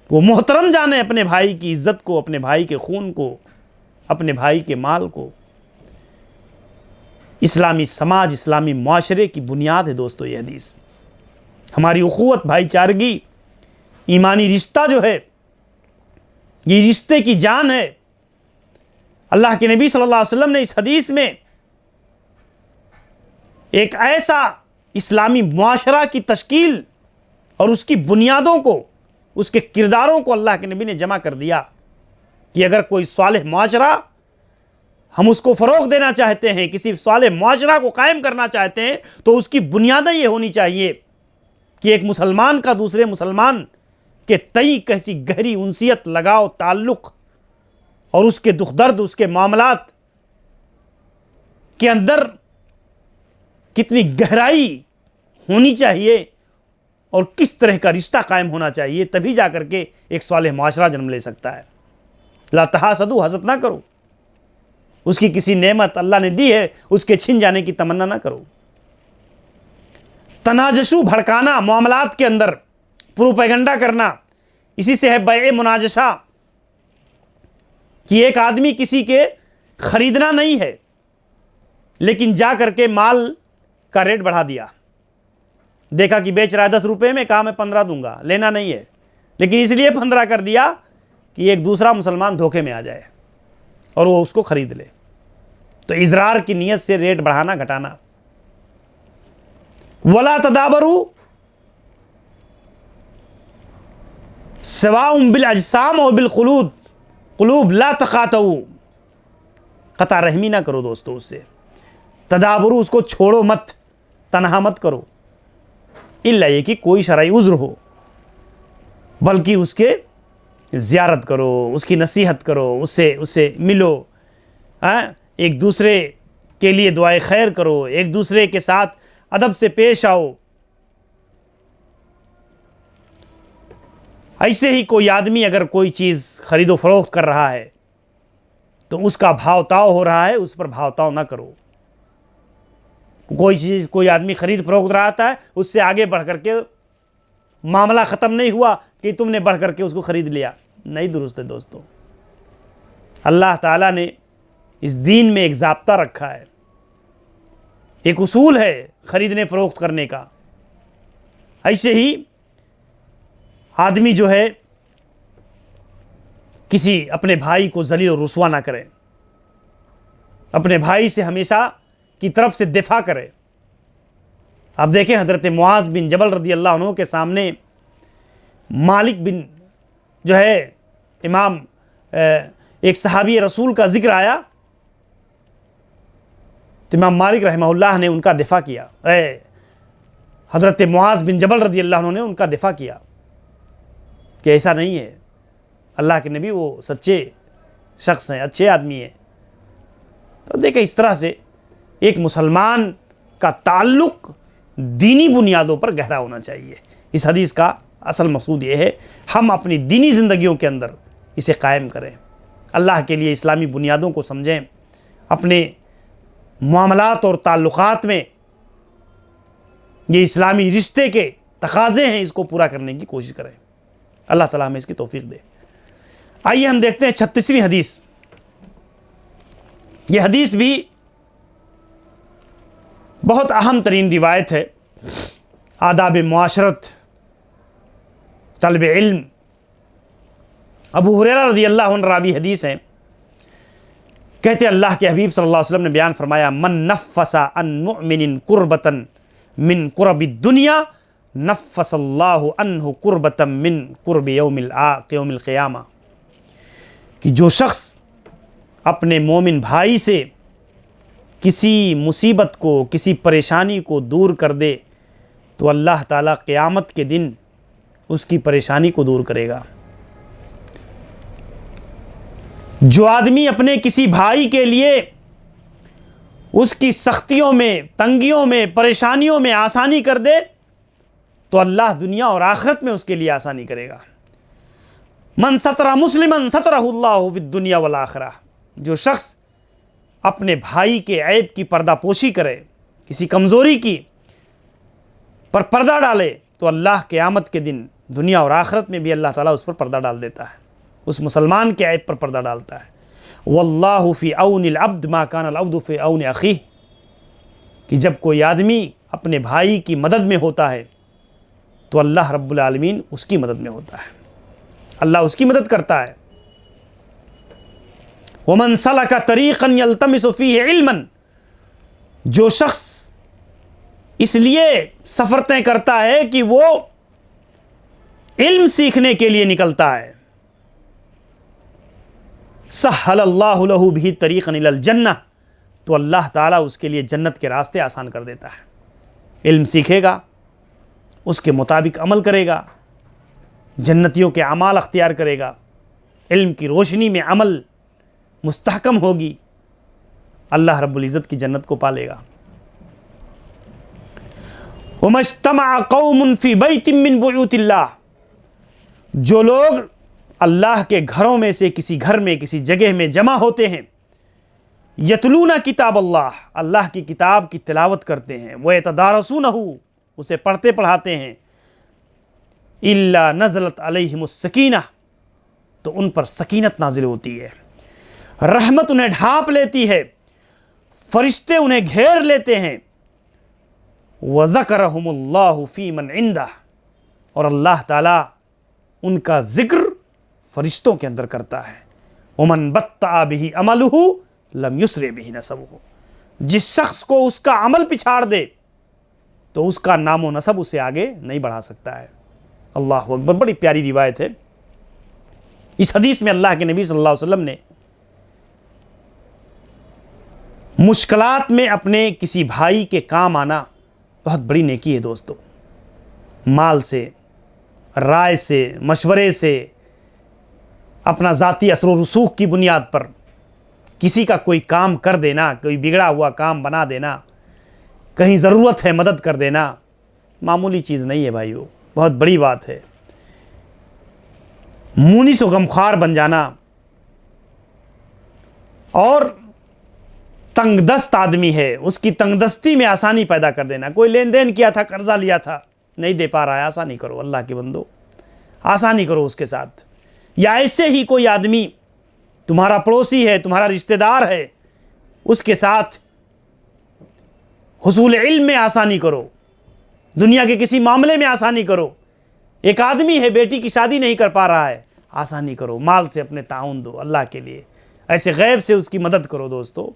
Speaker 1: वो मोहतरम जाने अपने भाई की इज्जत को, अपने भाई के खून को, अपने भाई के माल को। इस्लामी समाज, इस्लामी माशरे की बुनियाद है दोस्तों ये हदीस। हमारी उखुवत, भाईचारगी, ईमानी रिश्ता जो है, ये रिश्ते की जान है। अल्लाह के नबी सल्लल्लाहु अलैहि वसल्लम ने इस हदीस में एक ऐसा इस्लामी मुआशरा की तश्कील और उसकी बुनियादों को, उसके किरदारों को अल्लाह के नबी ने जमा कर दिया कि अगर कोई सालेह मुआशरा हम उसको फ़रोग़ देना चाहते हैं, किसी सालेह मुआशरा को कायम करना चाहते हैं, तो उसकी बुनियादें ये होनी चाहिए कि एक मुसलमान का दूसरे मुसलमान के तई कैसी गहरी उनसियत, लगाव, ताल्लुक़ और उसके दुख दर्द, उसके मामलात के अंदर कितनी गहराई होनी चाहिए और किस तरह का रिश्ता कायम होना चाहिए, तभी जा कर के एक सालेह मुआशरा जन्म ले सकता है। ला तहासदू, हसद ना करो, उसकी किसी नेमत अल्लाह ने दी है उसके छिन जाने की तमन्ना ना करो। तनाजशु, भड़काना, मामलात के अंदर प्रोपेगेंडा करना, इसी से है बय मुनाजशा, कि एक आदमी किसी के खरीदना नहीं है लेकिन जा करके माल का रेट बढ़ा दिया, देखा कि बेच रहा है 10 रुपये में, कहा मैं 15 दूंगा, लेना नहीं है, लेकिन इसलिए 15 कर दिया कि एक दूसरा मुसलमान धोखे में आ जाए और वो उसको खरीद ले। तो इजरार की नीयत से रेट बढ़ाना, घटाना। वला तदाबरू सवाउम बिल अजसाम और बिल कुलूब ला तकातऊ, कता रहमी ना करो दोस्तों उससे। तदाबरू, उसको छोड़ो मत, तनहा मत करो, इल्ला ये कि कोई शरई उज़्र हो, बल्कि उसके ज़ियारत करो, उसकी नसीहत करो, उससे मिलो, एक दूसरे के लिए दुआए खैर करो, एक दूसरे के साथ अदब से पेश आओ। ऐसे ही कोई आदमी अगर कोई चीज़ खरीदो फरोख्त कर रहा है तो उसका भावताव हो रहा है, उस पर भावताव ना करो। कोई चीज़ कोई आदमी खरीद फरोख्त रहा था, उससे आगे बढ़ करके मामला ख़त्म नहीं हुआ कि तुमने बढ़ करके उसको ख़रीद लिया, नहीं दुरुस्त है दोस्तों। अल्लाह ताला ने इस दीन में एक ज़ाब्ता रखा है, एक उसूल है ख़रीदने फ़रोख्त करने का। ऐसे ही आदमी जो है किसी अपने भाई को ज़लील और रुसवा ना करे, अपने भाई से हमेशा की तरफ से दिफा करे। आप देखें हज़रत मुआज़ बिन जबल रदी अल्लाह अन्हु के सामने मालिक बिन जो है इमाम एक सहाबी रसूल का ज़िक्र आया तो इमाम मालिक रहमहुल्लाह ने उनका दिफा किया, हज़रत मुआज़ बिन जबल रदी अल्लाह अन्हु ने उनका दिफा किया कि ऐसा नहीं है, अल्लाह के नबी वो सच्चे शख्स हैं, अच्छे आदमी हैं। तो देखें इस तरह से एक मुसलमान का ताल्लुक़ दीनी बुनियादों पर गहरा होना चाहिए। इस हदीस का असल मकसूद ये है हम अपनी दीनी ज़िंदगियों के अंदर इसे कायम करें, अल्लाह के लिए इस्लामी बुनियादों को समझें, अपने मामलात और ताल्लुक़ात में ये इस्लामी रिश्ते के तकाज़े हैं, इसको पूरा करने की कोशिश करें। अल्लाह ताला हमें इसकी तौफीक दे। आइए हम देखते हैं 36वीं हदीस। ये हदीस भी बहुत अहम तरीन रिवायत है, आदाब मुआशरत, तलब इल्म। अबू हुरैरा रज़ी अल्लाह अन्हु रावी हदीस हैं, कहते अल्लाह के हबीब सल्लल्लाहु अलैहि वसल्लम ने बयान फरमाया, मन नफ़्फ़सा अन मुमिनिन कुर्बतन मिन कुरबि दुनिया नफ़्फ़सल्लाहु अन्हु कुर्बतम मिन कुर्बि यौमिल क़ियामा, कि जो शख्स अपने मोमिन भाई से किसी मुसीबत को, किसी परेशानी को दूर कर दे तो अल्लाह ताला क़यामत के दिन उसकी परेशानी को दूर करेगा। जो आदमी अपने किसी भाई के लिए उसकी सख्तियों में, तंगियों में, परेशानियों में आसानी कर दे तो अल्लाह दुनिया और आखिरत में उसके लिए आसानी करेगा। मन सतरा मुस्लिमन सतरहुल्लाहु फिद दुनिया वल आखिरह, जो शख्स अपने भाई के ऐब की पर्दापोशी करे, किसी कमज़ोरी की पर पर्दा डाले तो अल्लाह क़यामत के दिन दुनिया और आखिरत में भी अल्लाह ताला उस पर पर्दा डाल देता है, उस मुसलमान के ऐब पर पर्दा डालता है। वल्लाहु फ़ी औनिल अब्द मा कानल अब्दु फ़ी औनि अख़ीह, कि जब कोई आदमी अपने भाई की मदद में होता है तो अल्लाह रब्बुल आलमीन उसकी मदद में होता है, अल्लाह उसकी मदद करता है। वमन सलका तरीक़न यल्तमिसु फ़ीहि इल्मन, जो शख्स इसलिए सफ़र तय करता है कि वो इल्म सीखने के लिए निकलता है, सहलल्लाहु लहू बिही तरीक़न इलल जन्नह, तो अल्लाह ताला उसके लिए जन्नत के रास्ते आसान कर देता है। इल्म सीखेगा, उसके मुताबिक अमल करेगा, जन्नतियों के अमाल अख्तियार करेगा, इल्म की रोशनी में अमल मुस्तहकम होगी, अल्लाह रब्बुल इज़्ज़त की जन्नत को पालेगा। वमज्तमअ कौमुन फ़ी बैतिन मिन बुयूतिल्लाह, जो लोग अल्लाह के घरों में से किसी घर में, किसी जगह में जमा होते हैं, यतलूना किताब अल्लाह, अल्लाह की किताब की तिलावत करते हैं, व यतदारसूनहु, उसे पढ़ते पढ़ाते हैं, इल्ला नज़लत अलैहिमुस सकीना, तो उन पर सकीनत नाजिल होती है, रहमत उन्हें ढांप लेती है, फरिश्ते उन्हें घेर लेते हैं। व ज़करहुमुल्लाहु फ़ी मन इंदह, और अल्लाह ताला उनका ज़िक्र फरिश्तों के अंदर करता है। वमन बत्ता बिही अमलुहु लम युसरे बिही नसबुहु, जिस शख्स को उसका अमल पिछाड़ दे तो उसका नामो नसब उसे आगे नहीं बढ़ा सकता है। अल्लाह अकबर, बड़ी प्यारी रिवायत है। इस हदीस में अल्लाह के नबी सल्लल्लाहु अलैहि वसल्लम ने मुश्किलात में अपने किसी भाई के काम आना बहुत बड़ी नेकी है दोस्तों। माल से, राय से, मशवरे से, अपना ज़ाती असर व रसूख की बुनियाद पर किसी का कोई काम कर देना, कोई बिगड़ा हुआ काम बना देना, कहीं ज़रूरत है मदद कर देना, मामूली चीज़ नहीं है भाइयों, बहुत बड़ी बात है। मुनीस व गमख्वार बन जाना और तंगदस्त आदमी है, उसकी तंगदस्ती में आसानी पैदा कर देना। कोई लेन देन किया था, कर्जा लिया था, नहीं दे पा रहा है, आसानी करो अल्लाह के बंदो, आसानी करो उसके साथ। या ऐसे ही कोई आदमी तुम्हारा पड़ोसी है, तुम्हारा रिश्तेदार है, उसके साथ हुसूल इल्म में आसानी करो, दुनिया के किसी मामले में आसानी करो। एक आदमी है, बेटी की शादी नहीं कर पा रहा है, आसानी करो, माल से अपने ताउन दो अल्लाह के लिए, ऐसे गैब से उसकी मदद करो। दोस्तों,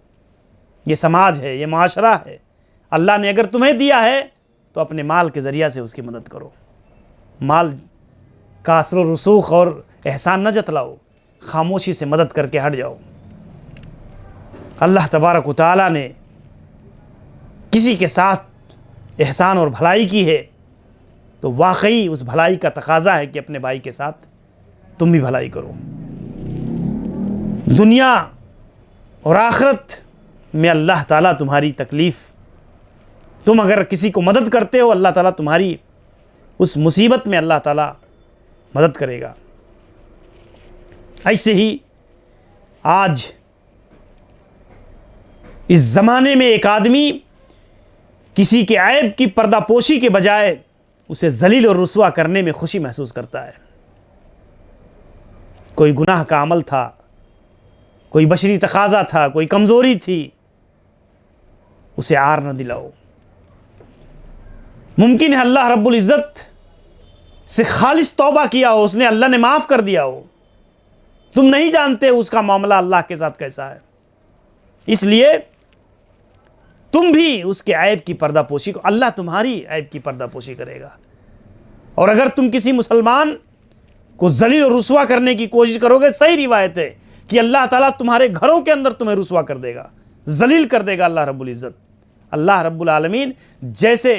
Speaker 1: ये समाज है, ये माशरा है, अल्लाह ने अगर तुम्हें दिया है तो अपने माल के ज़रिया से उसकी मदद करो। माल का असर व रसूख और एहसान न जतलाओ, खामोशी से मदद करके हट जाओ। अल्लाह तबारक व तआला ने किसी के साथ एहसान और भलाई की है तो वाकई उस भलाई का तकाज़ा है कि अपने भाई के साथ तुम भी भलाई करो। दुनिया और आखिरत में अल्लाह ताला तुम्हारी तकलीफ़, तुम अगर किसी को मदद करते हो, अल्लाह ताला तुम्हारी उस मुसीबत में अल्लाह ताला मदद करेगा। ऐसे ही आज इस ज़माने में एक आदमी किसी के ऐब की पर्दापोशी के बजाय उसे जलील और रुसवा करने में खुशी महसूस करता है। कोई गुनाह का अमल था, कोई बशरी तकाज़ा था, कोई कमज़ोरी थी, उसे आर न दिलाओ। मुमकिन है अल्लाह रब्बुल इज़्ज़त से खालिस तौबा किया हो उसने, अल्लाह ने माफ़ कर दिया हो, तुम नहीं जानते उसका मामला अल्लाह के साथ कैसा है, इसलिए तुम भी उसके ऐब की पर्दापोशी को, अल्लाह तुम्हारी ऐब की पर्दापोशी करेगा। और अगर तुम किसी मुसलमान को जलील और रुसवा करने की कोशिश करोगे, सही रिवायत है कि अल्लाह ताला तुम्हारे घरों के अंदर तुम्हें रुसवा कर देगा, जलील कर देगा अल्लाह रब्बुल इज़्ज़त। अल्लाह रब्बुल आलमीन जैसे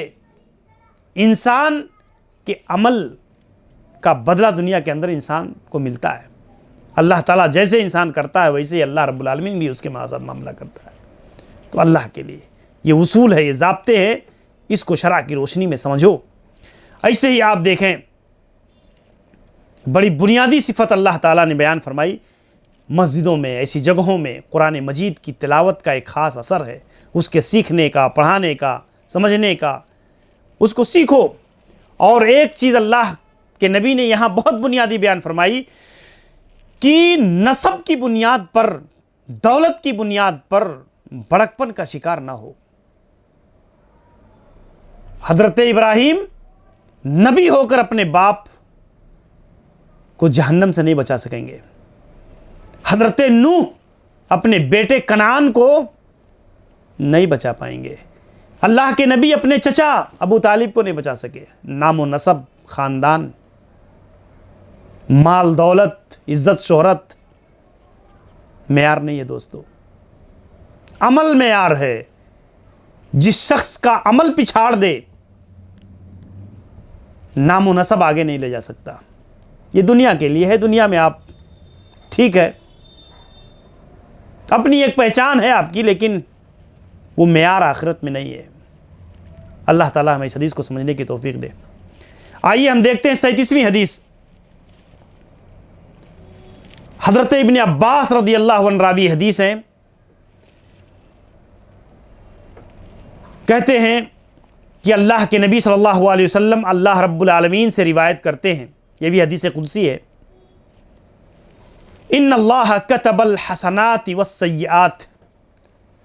Speaker 1: इंसान के अमल का बदला दुनिया के अंदर इंसान को मिलता है, अल्लाह ताला जैसे इंसान करता है वैसे ही अल्लाह रब्बुल आलमीन भी उसके साथ मामला करता है। तो अल्लाह के लिए ये उसूल है, ये ज़ाब्ते हैं, इसको शरअ की रोशनी में समझो। ऐसे ही आप देखें, बड़ी बुनियादी सिफत अल्लाह ताला ने बयान फरमाई, मस्जिदों में, ऐसी जगहों में कुरान मजीद की तिलावत का एक ख़ास असर है, उसके सीखने का, पढ़ाने का, समझने का, उसको सीखो। और एक चीज़ अल्लाह के नबी ने यहाँ बहुत बुनियादी बयान फरमाई कि नसब की बुनियाद पर, दौलत की बुनियाद पर बड़कपन का शिकार ना हो। हज़रत इब्राहीम नबी होकर अपने बाप को जहन्नम से नहीं बचा सकेंगे। हज़रत नूह अपने बेटे कनान को नहीं बचा पाएंगे। अल्लाह के नबी अपने चचा अबू तालिब को नहीं बचा सके। नामो नसब, ख़ानदान, माल दौलत, इज़्ज़त शोहरत मेयार नहीं है दोस्तों, अमल मेयार है। जिस शख्स का अमल पिछाड़ दे, नामो नसब आगे नहीं ले जा सकता। ये दुनिया के लिए है, दुनिया में आप ठीक है, अपनी एक पहचान है आपकी, लेकिन वो मेयार आखिरत में नहीं है। अल्लाह ताला हमें इस हदीस को समझने की तौफीक दे। आइए हम देखते हैं 37वीं हदीस। हज़रत इब्न अब्बास रज़ियल्लाहु अन्हु रावी हदीस है, कहते हैं कि अल्लाह के नबी सल्लल्लाहु अलैहि वसल्लम अल्लाह रब्बुल आलमीन से रिवायत करते हैं, यह भी हदीस कुदसी है, इन्नल्लाह कतबल हसनाति वस्सय्यात,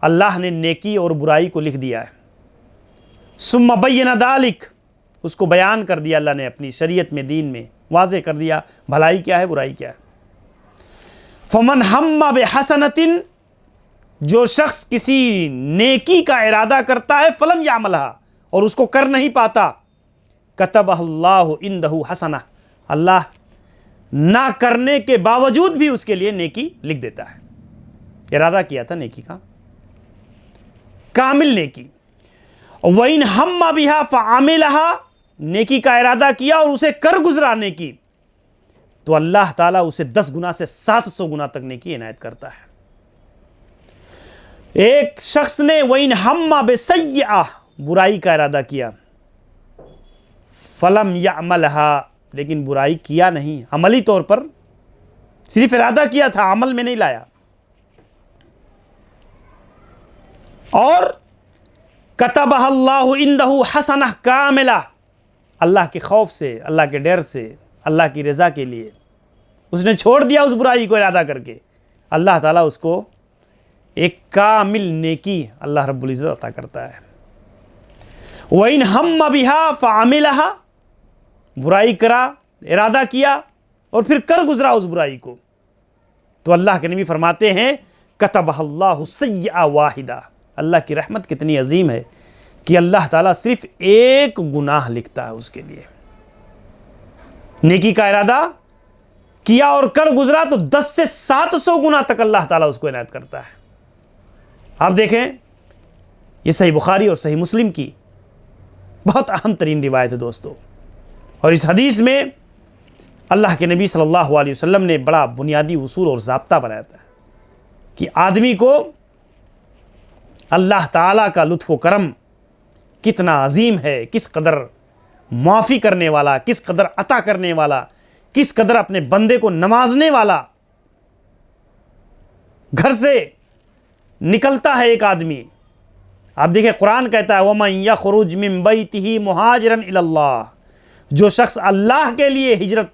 Speaker 1: अल्लाह ने नेकी और बुराई को लिख दिया है। सुम्मा बय्यना दालिक, उसको बयान कर दिया अल्लाह ने अपनी शरीयत में, दीन में वाज़े कर दिया भलाई क्या है, बुराई क्या है। फमन हम्मा बिहसनतिन, जो शख्स किसी नेकी का इरादा करता है, फलम यामलहा, और उसको कर नहीं पाता, कतबहल्लाहु इंदहु हसना, अल्लाह ना करने के बावजूद भी उसके लिए नेकी लिख देता है। इरादा किया था नेकी का, कामिल नेकी। वइन हम्मा बिहा फआमिलहा, नेकी का इरादा किया और उसे कर गुजरा नेकी, तो अल्लाह ताला उसे 10 गुना से 700 गुना तक नेकी इनायत करता है। एक शख्स ने वइन हम्मा बिसय्या, बुराई का इरादा किया, फलम यामलहा, लेकिन बुराई किया नहीं, अमली तौर पर सिर्फ इरादा किया था, अमल में नहीं लाया। और कतबहल्लाहु इंदहु हसनह कामिला, अल्लाह के खौफ से, अल्लाह के डर से, अल्लाह की रज़ा के लिए उसने छोड़ दिया उस बुराई को इरादा करके, अल्लाह ताला उसको एक कामिल नेकी अल्लाह रब्बुल इज़्ज़त अता करता है। वइन हम्मा बिहा फअमिलहा, बुराई करा, इरादा किया और फिर कर गुजरा उस बुराई को, तो अल्लाह के नबी फरमाते हैं कतबहल्लाहु सय्या वाहिदा, अल्लाह की रहमत कितनी अजीम है कि अल्लाह ताला सिर्फ एक गुनाह लिखता है उसके लिए। नेकी का इरादा किया और कर गुजरा तो 10 से 700 गुना तक अल्लाह ताला उसको इनायत करता है। आप देखें, ये सही बुखारी और सही मुस्लिम की बहुत अहम तरीन रिवायत है दोस्तों। और इस हदीस में अल्लाह के नबी सल्लल्लाहु अलैहि वसल्लम ने बड़ा बुनियादी उसूल और ज़ाब्ता बनाया था कि आदमी को अल्लाह ताला का लुत्फ़ व करम कितना अजीम है, किस कदर माफ़ी करने वाला, किस कदर अता करने वाला, किस कदर अपने बंदे को नवाजने वाला। घर से निकलता है एक आदमी, आप देखिए कुरान कहता है वमन यखरुज मिन बैतिही मुहाजिरन इलल्लाह, जो शख्स अल्लाह के लिए हिजरत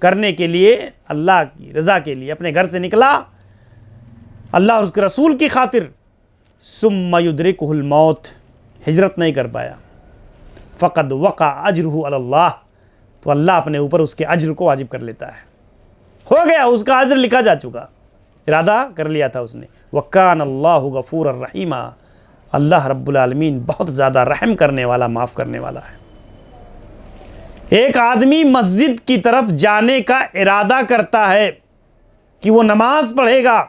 Speaker 1: करने के लिए, अल्लाह की रज़ा के लिए अपने घर से निकला, अल्लाह और उसके रसूल की खातिर, सुम्मा युद्रिकुहुल मौत, हिजरत नहीं कर पाया, फ़क़द वक़ा अजरुहु अलल्लाह, तो अल्लाह अपने ऊपर उसके अज्र को वाजिब कर लेता है। हो गया, उसका अज्र लिखा जा चुका, इरादा कर लिया था उसने। वकान अल्लाहु गफूर रहीमा, अल्लाह रब्बुल आलमीन बहुत ज़्यादा रहम करने वाला, माफ़ करने वाला है। एक आदमी मस्जिद की तरफ जाने का इरादा करता है कि वो नमाज पढ़ेगा,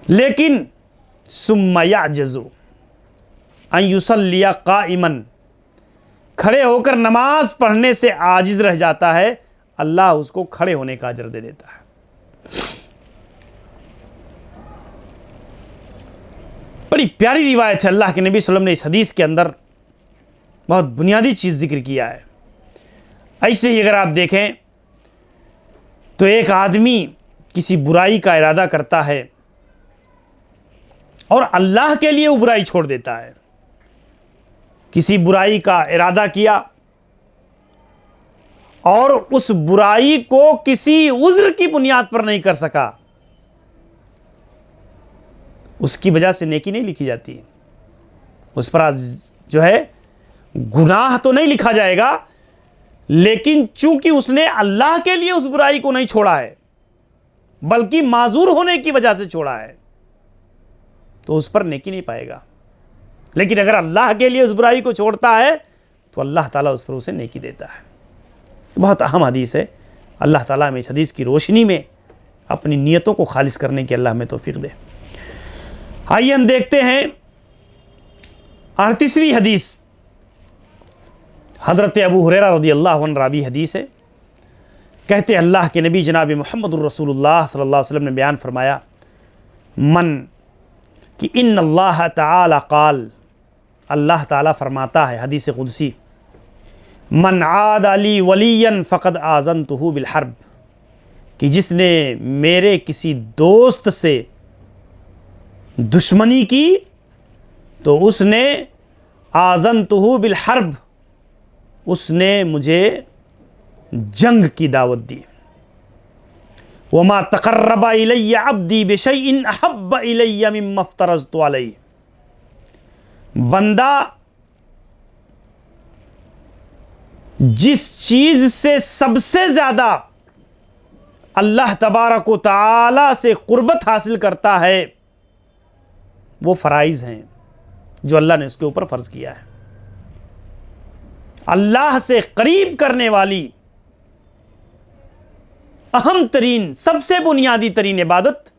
Speaker 1: लेकिन सुम्मा याजज़ु अन युसल्लिया काइमन, खड़े होकर नमाज पढ़ने से आजिज रह जाता है, अल्लाह उसको खड़े होने का अजर दे देता है। बड़ी प्यारी रिवायत है। अल्लाह के नबी सल्लल्लाहु अलैहि वसल्लम ने इस हदीस के अंदर बहुत बुनियादी चीज़ जिक्र किया है। ऐसे ही अगर आप देखें तो एक आदमी किसी बुराई का इरादा करता है और अल्लाह के लिए वो बुराई छोड़ देता है। किसी बुराई का इरादा किया और उस बुराई को किसी उज़्र की बुनियाद पर नहीं कर सका, उसकी वजह से नेकी नहीं लिखी जाती। उस पर आज जो है गुनाह तो नहीं लिखा जाएगा, लेकिन चूंकि उसने अल्लाह के लिए उस बुराई को नहीं छोड़ा है, बल्कि माजूर होने की वजह से छोड़ा है, तो उस पर नेकी नहीं पाएगा। लेकिन अगर अल्लाह के लिए उस बुराई को छोड़ता है तो अल्लाह ताला उस पर उसे नेकी देता है। तो बहुत अहम हदीस है। अल्लाह ताला हमें इस हदीस की रोशनी में अपनी नियतों को खालिस करने की अल्लाह हमें तौफीक दे। आइए हम देखते हैं 38वीं हदीस। हज़रत अबू हुरैरा रज़ियल्लाहु अन्हु रावी हदीस है। कहते अल्लाह के नबी जनाब मुहम्मदुर रसूलुल्लाह सल्लल्लाहु अलैहि वसल्लम ने बयान फरमाया, मन कि इन्नल्लाह तआला क़ाल, अल्लाह ताला फरमाता है हदीस क़ुदसी, मन आद अली वलियन फ़क़द आज़नतुहु बिल हर्ब, कि जिसने मेरे किसी दोस्त से दुश्मनी की तो उसने आज़नतुहु बिल हर्ब, उसने मुझे जंग की दावत दी। वमा तक़र्रबा इलैया अब्दी बिशैइन अहब्ब इलैया मिम्मा फ़्तरज़तु अलैहि, बंदा जिस चीज से सबसे ज्यादा अल्लाह तबारक व तआला से कुर्बत हासिल करता है वो फ़राइज़ हैं जो अल्लाह ने उसके ऊपर फ़र्ज़ किया है। अल्लाह से करीब करने वाली अहम तरीन, सबसे बुनियादी तरीन इबादत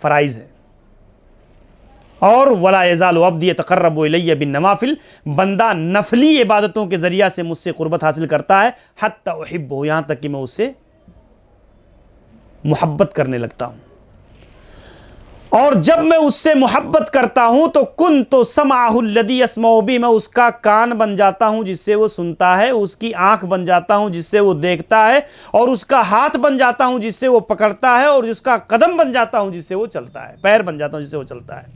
Speaker 1: फ़राइज़ है। और वला यज़ालु अब्दी यतक़र्रबु इलैया बिन नवाफिल, बंदा नफली इबादतों के ज़रिया से मुझसे कुर्बत हासिल करता है, हत्ता उहिब्बुहु, यहाँ तक कि मैं उससे मोहब्बत करने लगता हूँ। और जब मैं उससे मोहब्बत करता हूँ तो कुन्तु समाअहु अल्लज़ी यस्मउ बिही, मैं उसका कान बन जाता हूँ जिससे वो सुनता है, उसकी आँख बन जाता हूँ जिससे वो देखता है, और उसका हाथ बन जाता हूँ जिससे वो पकड़ता है, और उसका कदम बन जाता हूँ जिससे वो चलता है, पैर बन जाता हूँ जिससे वो चलता है।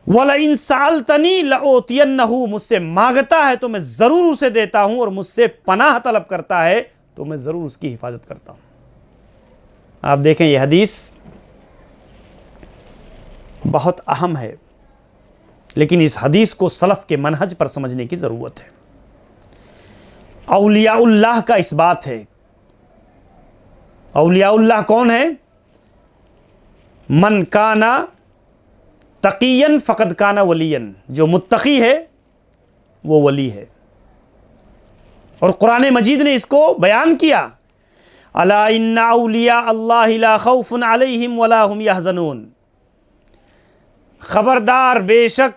Speaker 1: वलइन सअलतनी लऊतियन्नहु, मुझसे मांगता है तो मैं ज़रूर उसे देता हूँ, और मुझसे पनाह तलब करता है तो मैं ज़रूर उसकी हिफाजत करता हूँ। आप देखें यह हदीस बहुत अहम है, लेकिन इस हदीस को सलफ़ के मनहज पर समझने की ज़रूरत है। औलियाउल्लाह का इस बात है। औलियाउल्लाह कौन है? मन काना तक़ियन फ़क़द काना वलियन, जो मुत्तक़ी है वो वली है। और कुरान मजीद ने इसको बयान किया, अला इन्ना औलिया अल्लाहि ला खौफुन अलैहिम वला हुम यहज़नून, ख़बरदार बेशक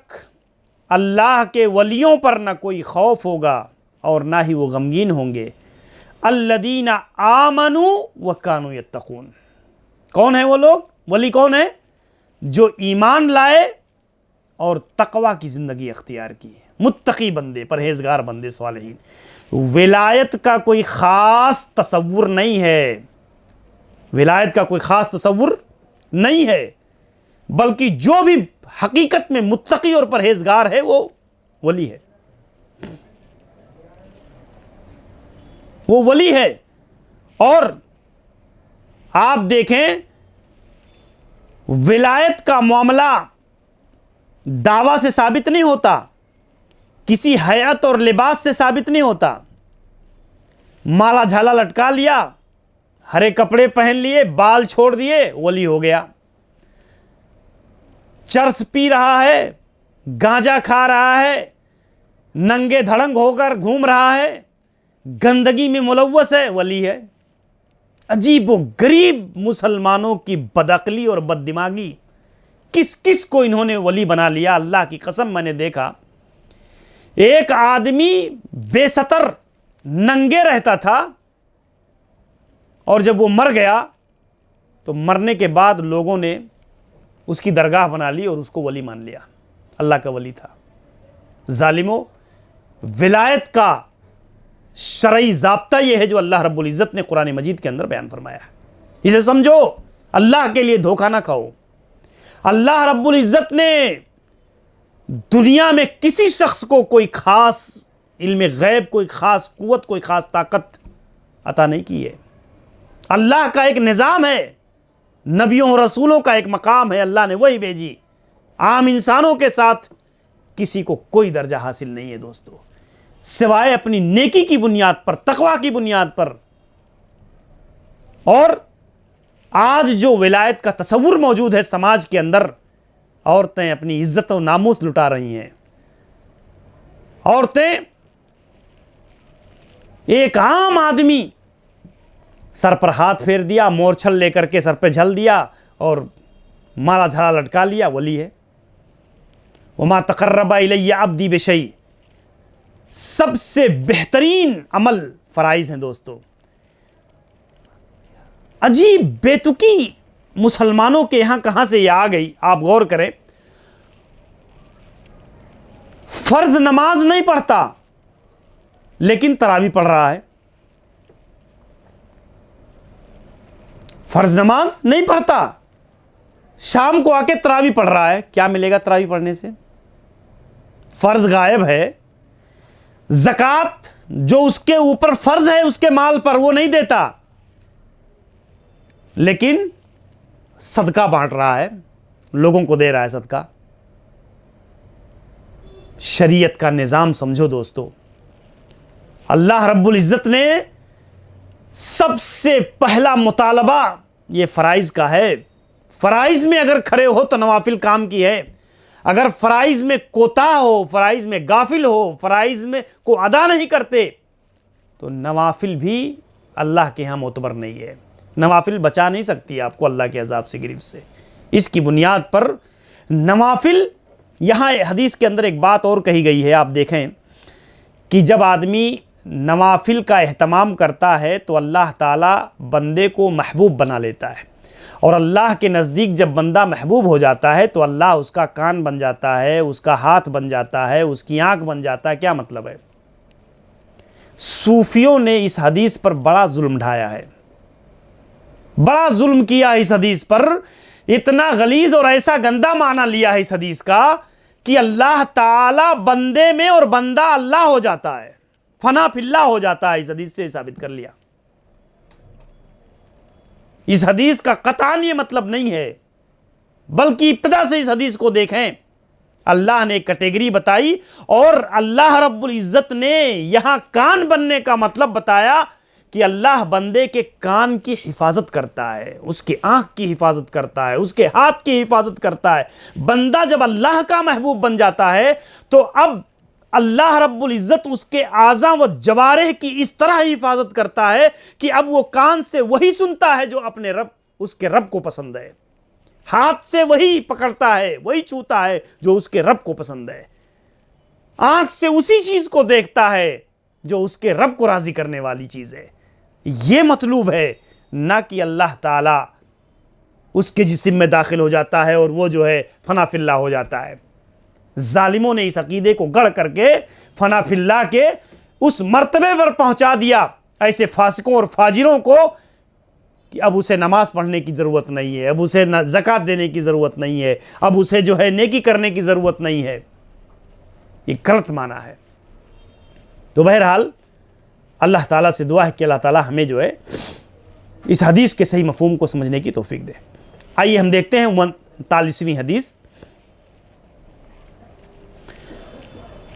Speaker 1: अल्लाह के वलियों पर न कोई खौफ होगा और ना ही वो गमगीन होंगे। अल्लदीना आमनू व कानू यत्तक़ून, कौन है वो लोग? वली कौन है? जो ईमान लाए और तक़वा की ज़िंदगी अख्तियार की, मुत्तक़ी बंदे, परहेज़गार बंदे, सालिहीन। विलायत का कोई ख़ास तसव्वुर नहीं है, विलायत का कोई ख़ास तसव्वुर नहीं है, बल्कि जो भी हकीकत में मुत्तक़ी और परहेज़गार है वो वली है, वो वली है। और आप देखें विलायत का मामला दावा से साबित नहीं होता, किसी हयात और लिबास से साबित नहीं होता। माला झाला लटका लिया, हरे कपड़े पहन लिए, बाल छोड़ दिए, वली हो गया। चरस पी रहा है, गांजा खा रहा है, नंगे धड़ंग होकर घूम रहा है, गंदगी में मुलव्वस है, वली है। अजीब व गरीब मुसलमानों की बदअक्ली और बददिमागी, किस किस को इन्होंने वली बना लिया। अल्लाह की कसम, मैंने देखा एक आदमी बेसतर नंगे रहता था और जब वो मर गया तो मरने के बाद लोगों ने उसकी दरगाह बना ली और उसको वली मान लिया, अल्लाह का वली था। जालिमों, विलायत का शरई ज़ाब्ता यह है जो अल्लाह रब्बुल इज़्ज़त ने कुरान मजीद के अंदर बयान फरमाया है। इसे समझो, अल्लाह के लिए धोखा ना खाओ। अल्लाह रब्बुल इज़्ज़त ने दुनिया में किसी शख्स को कोई खास इल्म गैब, कोई खास कुव्वत, कोई खास ताकत अता नहीं की है। अल्लाह का एक निज़ाम है, नबियों और रसूलों का एक मकाम है, अल्लाह ने वही भेजी। आम इंसानों के साथ किसी को कोई दर्जा हासिल नहीं है दोस्तों, सिवाय अपनी नेकी की बुनियाद पर, तकवा की बुनियाद पर। और आज जो विलायत का तसव्वुर मौजूद है समाज के अंदर, औरतें अपनी इज्जत और नामूस लुटा रही हैं। औरतें, एक आम आदमी सर पर हाथ फेर दिया, मोरछल लेकर के सर पे झल दिया और माला झाला लटका लिया, वली है। वमा तक़र्रबा इलैया अब्दी बिशै, सबसे बेहतरीन अमल फराइज हैं दोस्तों। अजीब बेतुकी मुसलमानों के यहां कहां से यह आ गई, आप गौर करें। फर्ज नमाज नहीं पढ़ता लेकिन तरावी पढ़ रहा है। फर्ज नमाज नहीं पढ़ता, शाम को आके तरावी पढ़ रहा है। क्या मिलेगा तरावी पढ़ने से? फर्ज गायब है। ज़कात जो उसके ऊपर फर्ज है उसके माल पर, वो नहीं देता, लेकिन सदका बांट रहा है, लोगों को दे रहा है सदका। शरीयत का निज़ाम समझो दोस्तों। अल्लाह रब्बुल इज़्ज़त ने सबसे पहला मुतालबा ये फ़राइज़ का है। फ़राइज़ में अगर खड़े हो तो नवाफिल काम की है। अगर फ़राइज़ में कोताह हो, फ़राइज़ में गाफिल हो, फ़राइज़ में को अदा नहीं करते तो नवाफिल भी अल्लाह के यहाँ मोतबर नहीं है। नवाफिल बचा नहीं सकती आपको अल्लाह के अज़ाब से, गिरफ्त से। इसकी बुनियाद पर नवाफिल, यहाँ हदीस के अंदर एक बात और कही गई है, आप देखें कि जब आदमी नवाफिल का एहतमाम करता है तो अल्लाह ताला बंदे को महबूब बना लेता है। और अल्लाह के नज़दीक जब बंदा महबूब हो जाता है तो अल्लाह उसका कान बन जाता है, उसका हाथ बन जाता है, उसकी आंख बन जाता है। क्या मतलब है? सूफियों ने इस हदीस पर बड़ा जुल्म ढाया है, बड़ा जुल्म किया इस हदीस पर। इतना गलीज और ऐसा गंदा माना लिया है इस हदीस का कि अल्लाह ताला बंदे में और बंदा अल्लाह हो जाता है, फना फिल्ला हो जाता है। इस हदीस से साबित कर लिया। इस हदीस का कतान ये मतलब नहीं है, बल्कि इब्तिदा से इस हदीस को देखें। अल्लाह ने एक कैटेगरी बताई और अल्लाह रब्बुल इज़्ज़त ने यहां कान बनने का मतलब बताया कि अल्लाह बंदे के कान की हिफाजत करता है, उसकी आंख की हिफाजत करता है, उसके हाथ की हिफाजत करता है। बंदा जब अल्लाह का महबूब बन जाता है तो अब अल्लाह रब्बुल इज़्ज़त उसके आज़ा व जवारेह की इस तरह हिफाजत करता है कि अब वो कान से वही सुनता है जो अपने रब, उसके रब को पसंद है। हाथ से वही पकड़ता है, वही छूता है जो उसके रब को पसंद है। आंख से उसी चीज को देखता है जो उसके रब को राजी करने वाली चीज है। यह मतलूब है, ना कि अल्लाह ताला उसके जिस्म में दाखिल हो जाता है और वो जो है फना फिल्ला हो जाता है। जालिमों ने इस अकीदे को गढ़ करके फना फिल्ला के उस मर्तबे पर पहुंचा दिया ऐसे फासिकों और फाजिरों को कि अब उसे नमाज पढ़ने की ज़रूरत नहीं है, अब उसे ज़कात देने की ज़रूरत नहीं है, अब उसे जो है नेकी करने की ज़रूरत नहीं है। ये गलत माना है। तो बहरहाल अल्लाह ताला से दुआ है कि अल्लाह ताला हमें जो है इस हदीस के सही मफहूम को समझने की तौफीक दे। आइए हम देखते हैं 39वीं हदीस।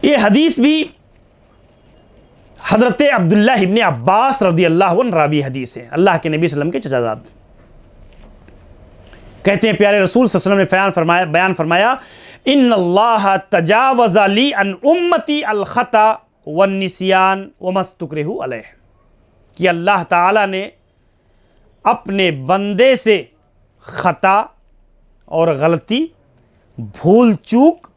Speaker 1: ये हदीस भी हज़रत अब्दुल्ला इब्न अब्बास रज़ियल्लाहु अन्हु रावी हदीस है, अल्लाह के नबी सल्लल्लाहु अलैहि वसल्लम के चचाजाद। कहते हैं प्यारे रसूल सल्लल्लाहु अलैहि वसल्लम ने बयान फरमाया, इन्नल्लाह तजावज़ ली अन उम्मती अल खता वन निसियान व मस्तुकरिहु अलैह, कि अल्लाह ताला ने अपने बंदे से खता और गलती, भूल चूक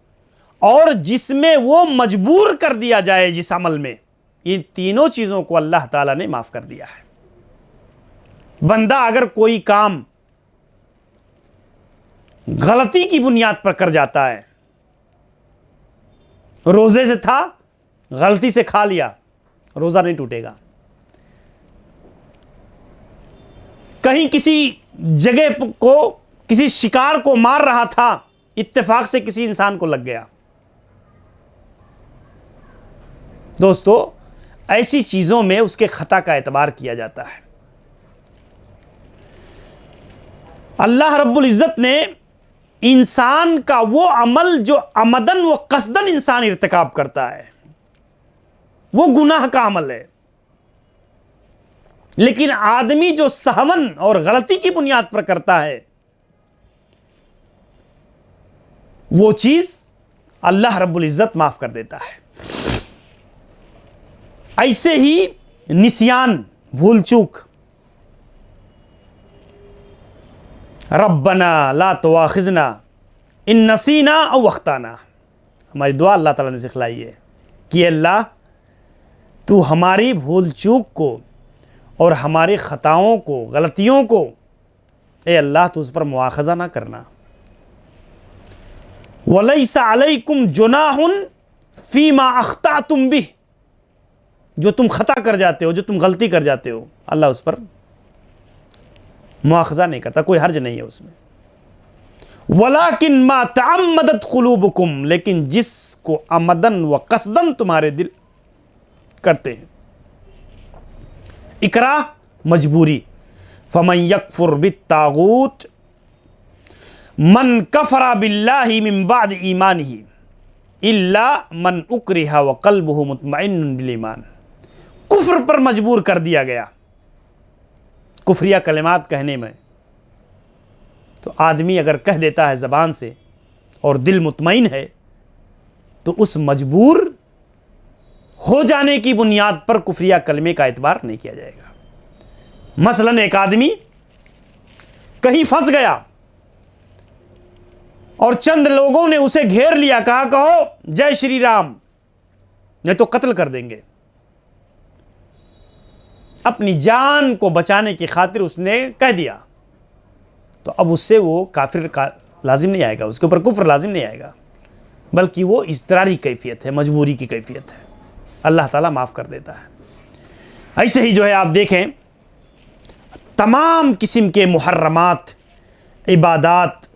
Speaker 1: और जिसमें वो मजबूर कर दिया जाए जिस अमल में, इन तीनों चीज़ों को अल्लाह ताला ने माफ़ कर दिया है। बंदा अगर कोई काम गलती की बुनियाद पर कर जाता है, रोजे से था, गलती से खा लिया, रोजा नहीं टूटेगा। कहीं किसी जगह को, किसी शिकार को मार रहा था, इत्तेफाक से किसी इंसान को लग गया। दोस्तों, ऐसी चीजों में उसके खता का एतबार किया जाता है। अल्लाह रब्बुल इज्जत ने इंसान का वो अमल जो अमदन व कसदन इंसान इर्तिकाब करता है, वो गुनाह का अमल है, लेकिन आदमी जो सहवन और गलती की बुनियाद पर करता है, वो चीज अल्लाह रब्बुल इज्जत माफ कर देता है। ऐसे ही निसियान, भूल चूक, रब्बना ला तुआखिजना इन नसीना औ अख्ताना, हमारी दुआ अल्लाह ताला ने सिखलाई है कि अल्लाह तू हमारी भूल चूक को और हमारी ख़ताओं को, गलतियों को, ए अल्लाह तू उस पर मुआखज़ा ना करना। वलैसा अलैकुम जुनाहुन फीमा अख्तातुम बिह, जो तुम खता कर जाते हो, जो तुम गलती कर जाते हो, अल्लाह उस पर मुआखज़ा नहीं करता, कोई हर्ज नहीं है उसमें। वलाकिन मा तअम्मदत कुलूबुकुम, लेकिन जिसको अमदन व कसदन तुम्हारे दिल करते हैं। इकराह, मजबूरी, फमन यकफुर बित्तागूत मन कफरा बिल्लाहि मिन बाद ईमानिही इल्ला मन उक्रिहा व क़ल्बुहु मुतमइन्नुन बिल ईमान, कुफ्र पर मजबूर कर दिया गया। कुफ्रिया कलिमात कहने में तो आदमी अगर कह देता है ज़बान से और दिल मुतमईन है, तो उस मजबूर हो जाने की बुनियाद पर कुफ्रिया कलमे का एतबार नहीं किया जाएगा। मसलन एक आदमी कहीं फंस गया और चंद लोगों ने उसे घेर लिया, कहा कहो जय श्री राम, नहीं तो कत्ल कर देंगे। अपनी जान को बचाने की खातिर उसने कह दिया, तो अब उससे वो काफिर का लाजिम नहीं आएगा, उसके ऊपर कुफ्र लाजिम नहीं आएगा, बल्कि वो इज़्तिरारी कैफियत है, मजबूरी की कैफियत है। अल्लाह ताला माफ़ कर देता है। ऐसे ही जो है आप देखें, तमाम किस्म के मुहर्रमात, इबादात,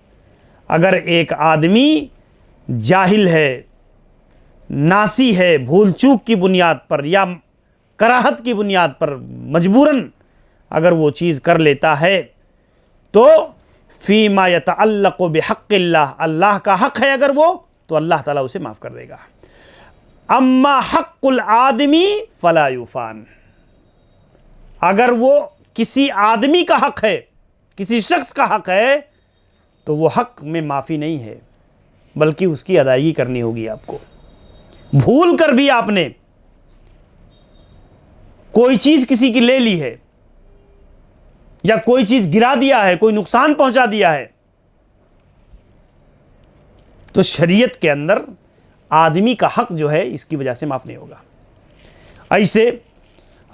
Speaker 1: अगर एक आदमी जाहिल है, नासी है, भूल चूक की बुनियाद पर या कराहत की बुनियाद पर मजबूरन अगर वो चीज़ कर लेता है, तो फ़ीमा यतअल्लक़ु बिहक़्क़िल्लाह, अल्लाह का हक़ है अगर वो, तो अल्लाह ताला उसे माफ़ कर देगा। अम्मा हक़्क़ुल आदमी फ़ला युफ़ान, अगर वो किसी आदमी का हक़ है, किसी शख्स का हक़ है, तो वो हक़ में माफ़ी नहीं है, बल्कि उसकी अदायगी करनी होगी आपको। भूल कर भी आपने कोई चीज़ किसी की ले ली है या कोई चीज़ गिरा दिया है, कोई नुकसान पहुंचा दिया है, तो शरीयत के अंदर आदमी का हक़ जो है इसकी वजह से माफ़ नहीं होगा। ऐसे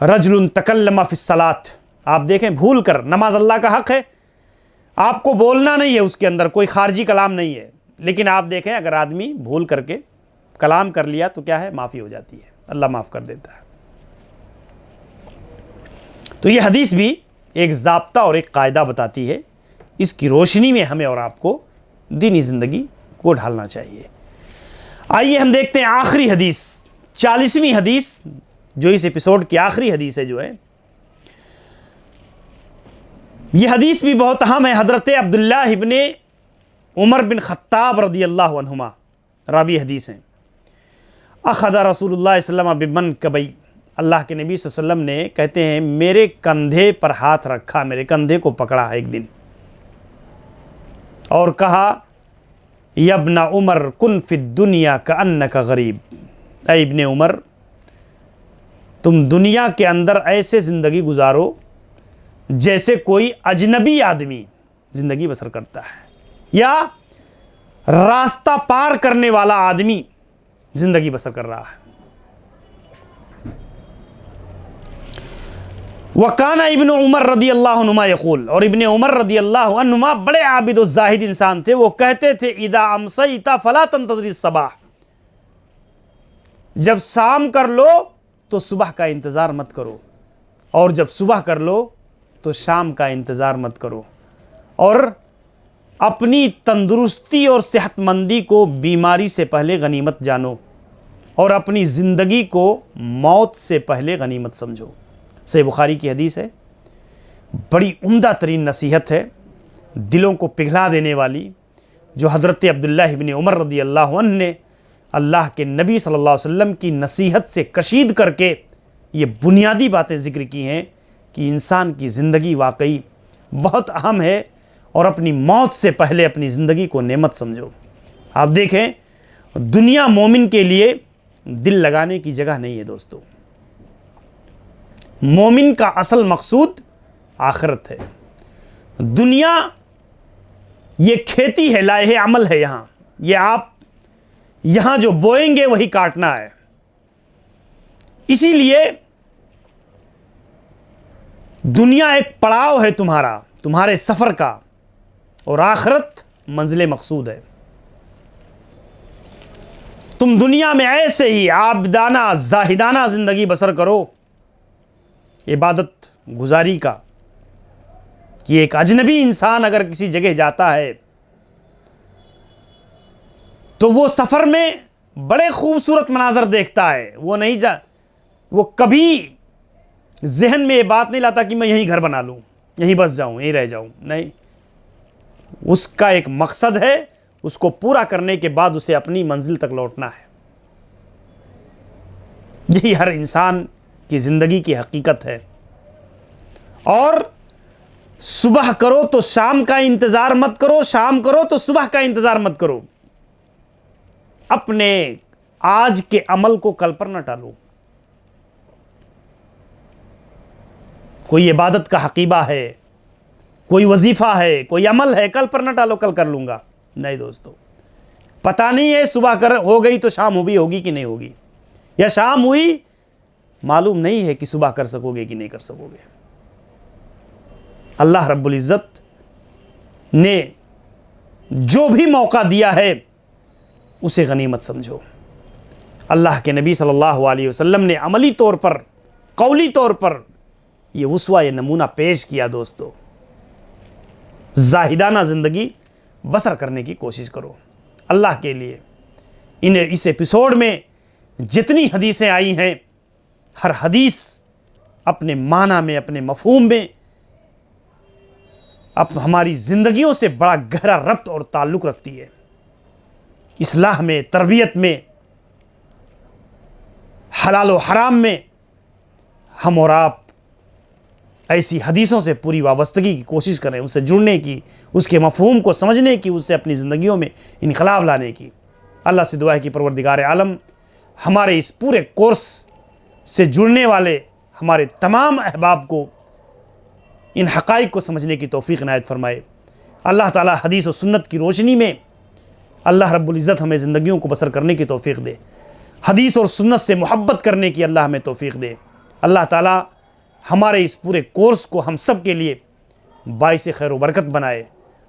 Speaker 1: रजुलन तकल्लमा फ़िस्सलात, आप देखें भूल कर, नमाज अल्लाह का हक़ है, आपको बोलना नहीं है, उसके अंदर कोई खारजी कलाम नहीं है, लेकिन आप देखें अगर आदमी भूल करके कलाम कर लिया तो क्या है, माफ़ी हो जाती है, अल्लाह माफ़ कर देता है। तो ये हदीस भी एक ज़ाब्ता और एक कायदा बताती है, इसकी रोशनी में हमें और आपको दीनी ज़िंदगी को ढालना चाहिए। आइए हम देखते हैं आखिरी हदीस, 40वीं हदीस, जो इस एपिसोड की आखिरी हदीस है, जो है ये हदीस भी बहुत अहम है। हज़रत अब्दुल्लाह इब्ने उमर बिन ख़त्ताब रज़ियल्लाहु अन्हुमा रावी हदीस हैं। अख़ज़ रसूलुल्लाह सल्लल्लाहु अलैहि वसल्लम बिमनकबई, अल्लाह के नबी सल्लल्लाहु अलैहि वसल्लम ने, कहते हैं, मेरे कंधे पर हाथ रखा, मेरे कंधे को पकड़ा एक दिन। और कहा, यब्ना उमर कुन फिद दुनिया का अन्नका गरीब। ऐ इब्ने उमर, तुम दुनिया के अंदर ऐसे ज़िंदगी गुजारो जैसे कोई अजनबी आदमी ज़िंदगी बसर करता है, या रास्ता पार करने वाला आदमी ज़िंदगी बसर कर रहा है। वकाना इब्न उमर रदी अल्लाहु अन्हुमा यक़ूल, और इब्ने उमर रदी अल्लाहु अन्हुमा बड़े आबिद और ज़ाहिद इंसान थे। वो कहते थे, इदा अमसईता फला तंतज़िर सबाह, जब शाम कर लो तो सुबह का इंतज़ार मत करो, और जब सुबह कर लो तो शाम का इंतज़ार मत करो। और अपनी तंदुरुस्ती और सेहतमंदी को बीमारी से पहले गनीमत जानो, और अपनी ज़िंदगी को मौत से पहले गनीमत समझो। सही बुखारी की हदीस है, बड़ी उम्दा तरीन नसीहत है, दिलों को पिघला देने वाली, जो हज़रत अब्दुल्लाह इब्न उमर रदी अल्लाह अन्हु ने अल्लाह के नबी सल्लल्लाहु अलैहि वसल्लम की नसीहत से कशीद करके ये बुनियादी बातें ज़िक्र की हैं कि इंसान की ज़िंदगी वाकई बहुत अहम है, और अपनी मौत से पहले अपनी ज़िंदगी को नेमत समझो। आप देखें, दुनिया मोमिन के लिए दिल लगाने की जगह नहीं है दोस्तों। मोमिन का असल मकसूद आखिरत है। दुनिया ये खेती है, लाहे अमल है। ये आप यहाँ जो बोएंगे वही काटना है। इसीलिए दुनिया एक पड़ाव है तुम्हारे सफ़र का, और आखिरत मंजिल मकसूद है। तुम दुनिया में ऐसे ही आबिदाना जाहिदाना ज़िंदगी बसर करो, इबादत गुजारी का, कि एक अजनबी इंसान अगर किसी जगह जाता है तो वो सफ़र में बड़े खूबसूरत मनाजर देखता है। वो कभी जहन में ये बात नहीं लाता कि मैं यहीं घर बना लूँ, यहीं बस जाऊँ, यहीं रह जाऊँ। नहीं, उसका एक मकसद है, उसको पूरा करने के बाद उसे अपनी मंजिल तक लौटना है। यही हर इंसान की ज़िंदगी की हकीकत है। और सुबह करो तो शाम का इंतज़ार मत करो, शाम करो तो सुबह का इंतज़ार मत करो। अपने आज के अमल को कल पर न टालो। कोई इबादत का हकीबा है, कोई वजीफ़ा है, कोई अमल है, कल पर न टालो, कल कर लूँगा। नहीं दोस्तों, पता नहीं है सुबह हो गई तो शाम भी होगी कि नहीं होगी, या शाम हुई मालूम नहीं है कि सुबह कर सकोगे कि नहीं कर सकोगे। अल्लाह रब्बुल इज़्ज़त ने जो भी मौका दिया है उसे गनीमत समझो। अल्लाह के नबी सल्लल्लाहु अलैहि वसल्लम ने अमली तौर पर, कौली तौर पर ये उस्वा, ये नमूना पेश किया। दोस्तों, जाहिदाना ज़िंदगी बसर करने की कोशिश करो अल्लाह के लिए। इस एपिसोड में जितनी हदीसें आई हैं, हर हदीस अपने माना में, अपने मफहूम में, अब हमारी ज़िंदगियों से बड़ा गहरा रब्त और ताल्लुक़ रखती है। इस्लाह में, तरबियत में, हलाल व हराम में हम और आप ऐसी हदीसों से पूरी वाबस्तगी की कोशिश करें, उससे जुड़ने की, उसके मफहूम को समझने की, उससे अपनी ज़िंदगियों में इनकलाब लाने की। अल्लाह से दुआ है कि परवरदिगार आलम हमारे इस पूरे कोर्स से जुड़ने वाले हमारे तमाम अहबाब को इन हक़ाइक़ को समझने की तौफ़ीक़ इनायत फ़रमाए। अल्लाह ताला हदीस और सुन्नत की रोशनी में अल्लाह रब्बुल इज़्ज़त हमें ज़िंदगियों को बसर करने की तौफ़ीक़ दे। हदीस और सुन्नत से मोहब्बत करने की अल्लाह हमें तौफ़ीक़ दे। अल्लाह ताला हमारे इस पूरे कोर्स को हम सब के लिए बाइस खैर व बरकत बनाए,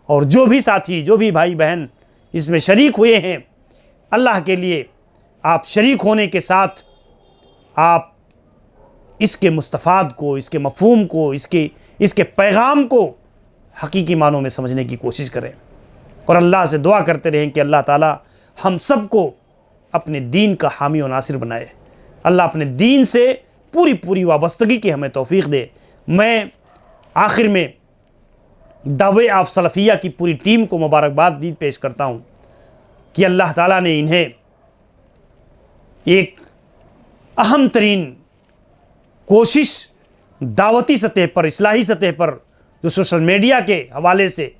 Speaker 1: और जो भी साथी, जो भी भाई बहन इसमें शरीक हुए हैं, अल्लाह के लिए आप शरीक होने के साथ आप इसके मुस्तफ़ाद को, इसके मफ़हूम को, इसके पैगाम को हकीकी मानों में समझने की कोशिश करें, और अल्लाह से दुआ करते रहें कि अल्लाह ताला हम सब को अपने दीन का हामी और नासिर बनाए। अल्लाह अपने दीन से पूरी वाबस्तगी की हमें तौफ़ीक़ दे। मैं आखिर में दावे ऑफ सलफ़िया की पूरी टीम को मुबारकबाद पेश करता हूँ कि अल्लाह ताला ने इन्हें एक अहम तरीन कोशिश दावती सतह पर, इस्लाही सतह पर, जो सोशल मीडिया के हवाले से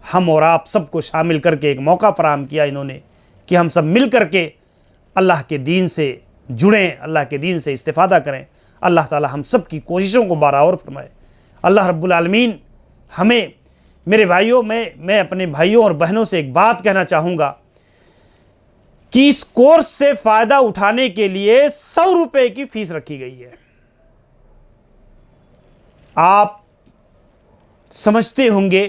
Speaker 1: हम और आप सबको शामिल करके एक मौका फराहम किया इन्होंने कि हम सब मिल करके अल्लाह के दीन से जुड़ें, अल्लाह के दीन से इस्तिफ़ादा करें। अल्लाह ताला हम सब की कोशिशों को बारावर फरमाए। अल्लाह रब्बुल आलमीन हमें, मेरे भाइयों, मैं अपने भाइयों और बहनों से एक बात कहना चाहूँगा कि इस कोर्स से फ़ायदा उठाने के लिए 100 रुपये की फ़ीस रखी गई है। आप समझते होंगे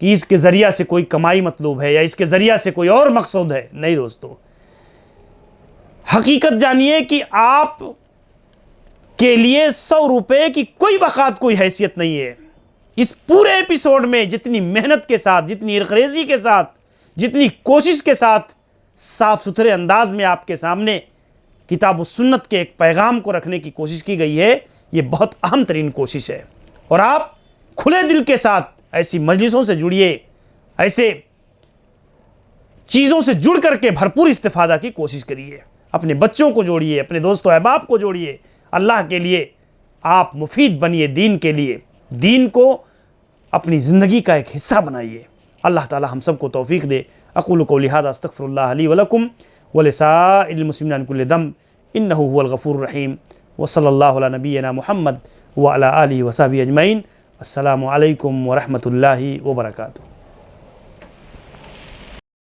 Speaker 1: कि इसके ज़रिया से कोई कमाई मतलूब है या इसके ज़रिया से कोई और मकसूद है। नहीं दोस्तों, हकीकत जानिए कि आप के लिए 100 रुपये की कोई वक़ात, कोई हैसियत नहीं है। इस पूरे एपिसोड में जितनी मेहनत के साथ, जितनी इरकरेज़ी के साथ, जितनी कोशिश के साथ साफ़ सुथरे अंदाज में आपके सामने किताब व सुन्नत के एक पैगाम को रखने की कोशिश की गई है, ये बहुत अहम तरीन कोशिश है। और आप खुले दिल के साथ ऐसी मजलिसों से जुड़िए, ऐसे चीज़ों से जुड़ करके भरपूर इस्तिफ़ादा की कोशिश करिए। अपने बच्चों को जोड़िए, अपने दोस्तों अहबाब को जोड़िए। अल्लाह के लिए आप मुफीद बनिए, दीन के लिए, दीन को अपनी ज़िंदगी का एक हिस्सा बनाइए। अल्लाह ताला हम सबको तौफीक दे। अक़ूलु क़ौली हाज़ा अस्तग़फ़िरुल्लाह ली व लकुम व लिसाइरिल मुस्लिमीन मिन कुल्लि ज़ंब इन्नहु हुवल गफ़ूरुर रहीम व सल्लल्लाहु अला नबिय्यिना मुहम्मद व अला आलिहि व सहबिहि अजमईन। अस्सलामु अलैकुम व रहमतुल्लाहि व बरकातुहू।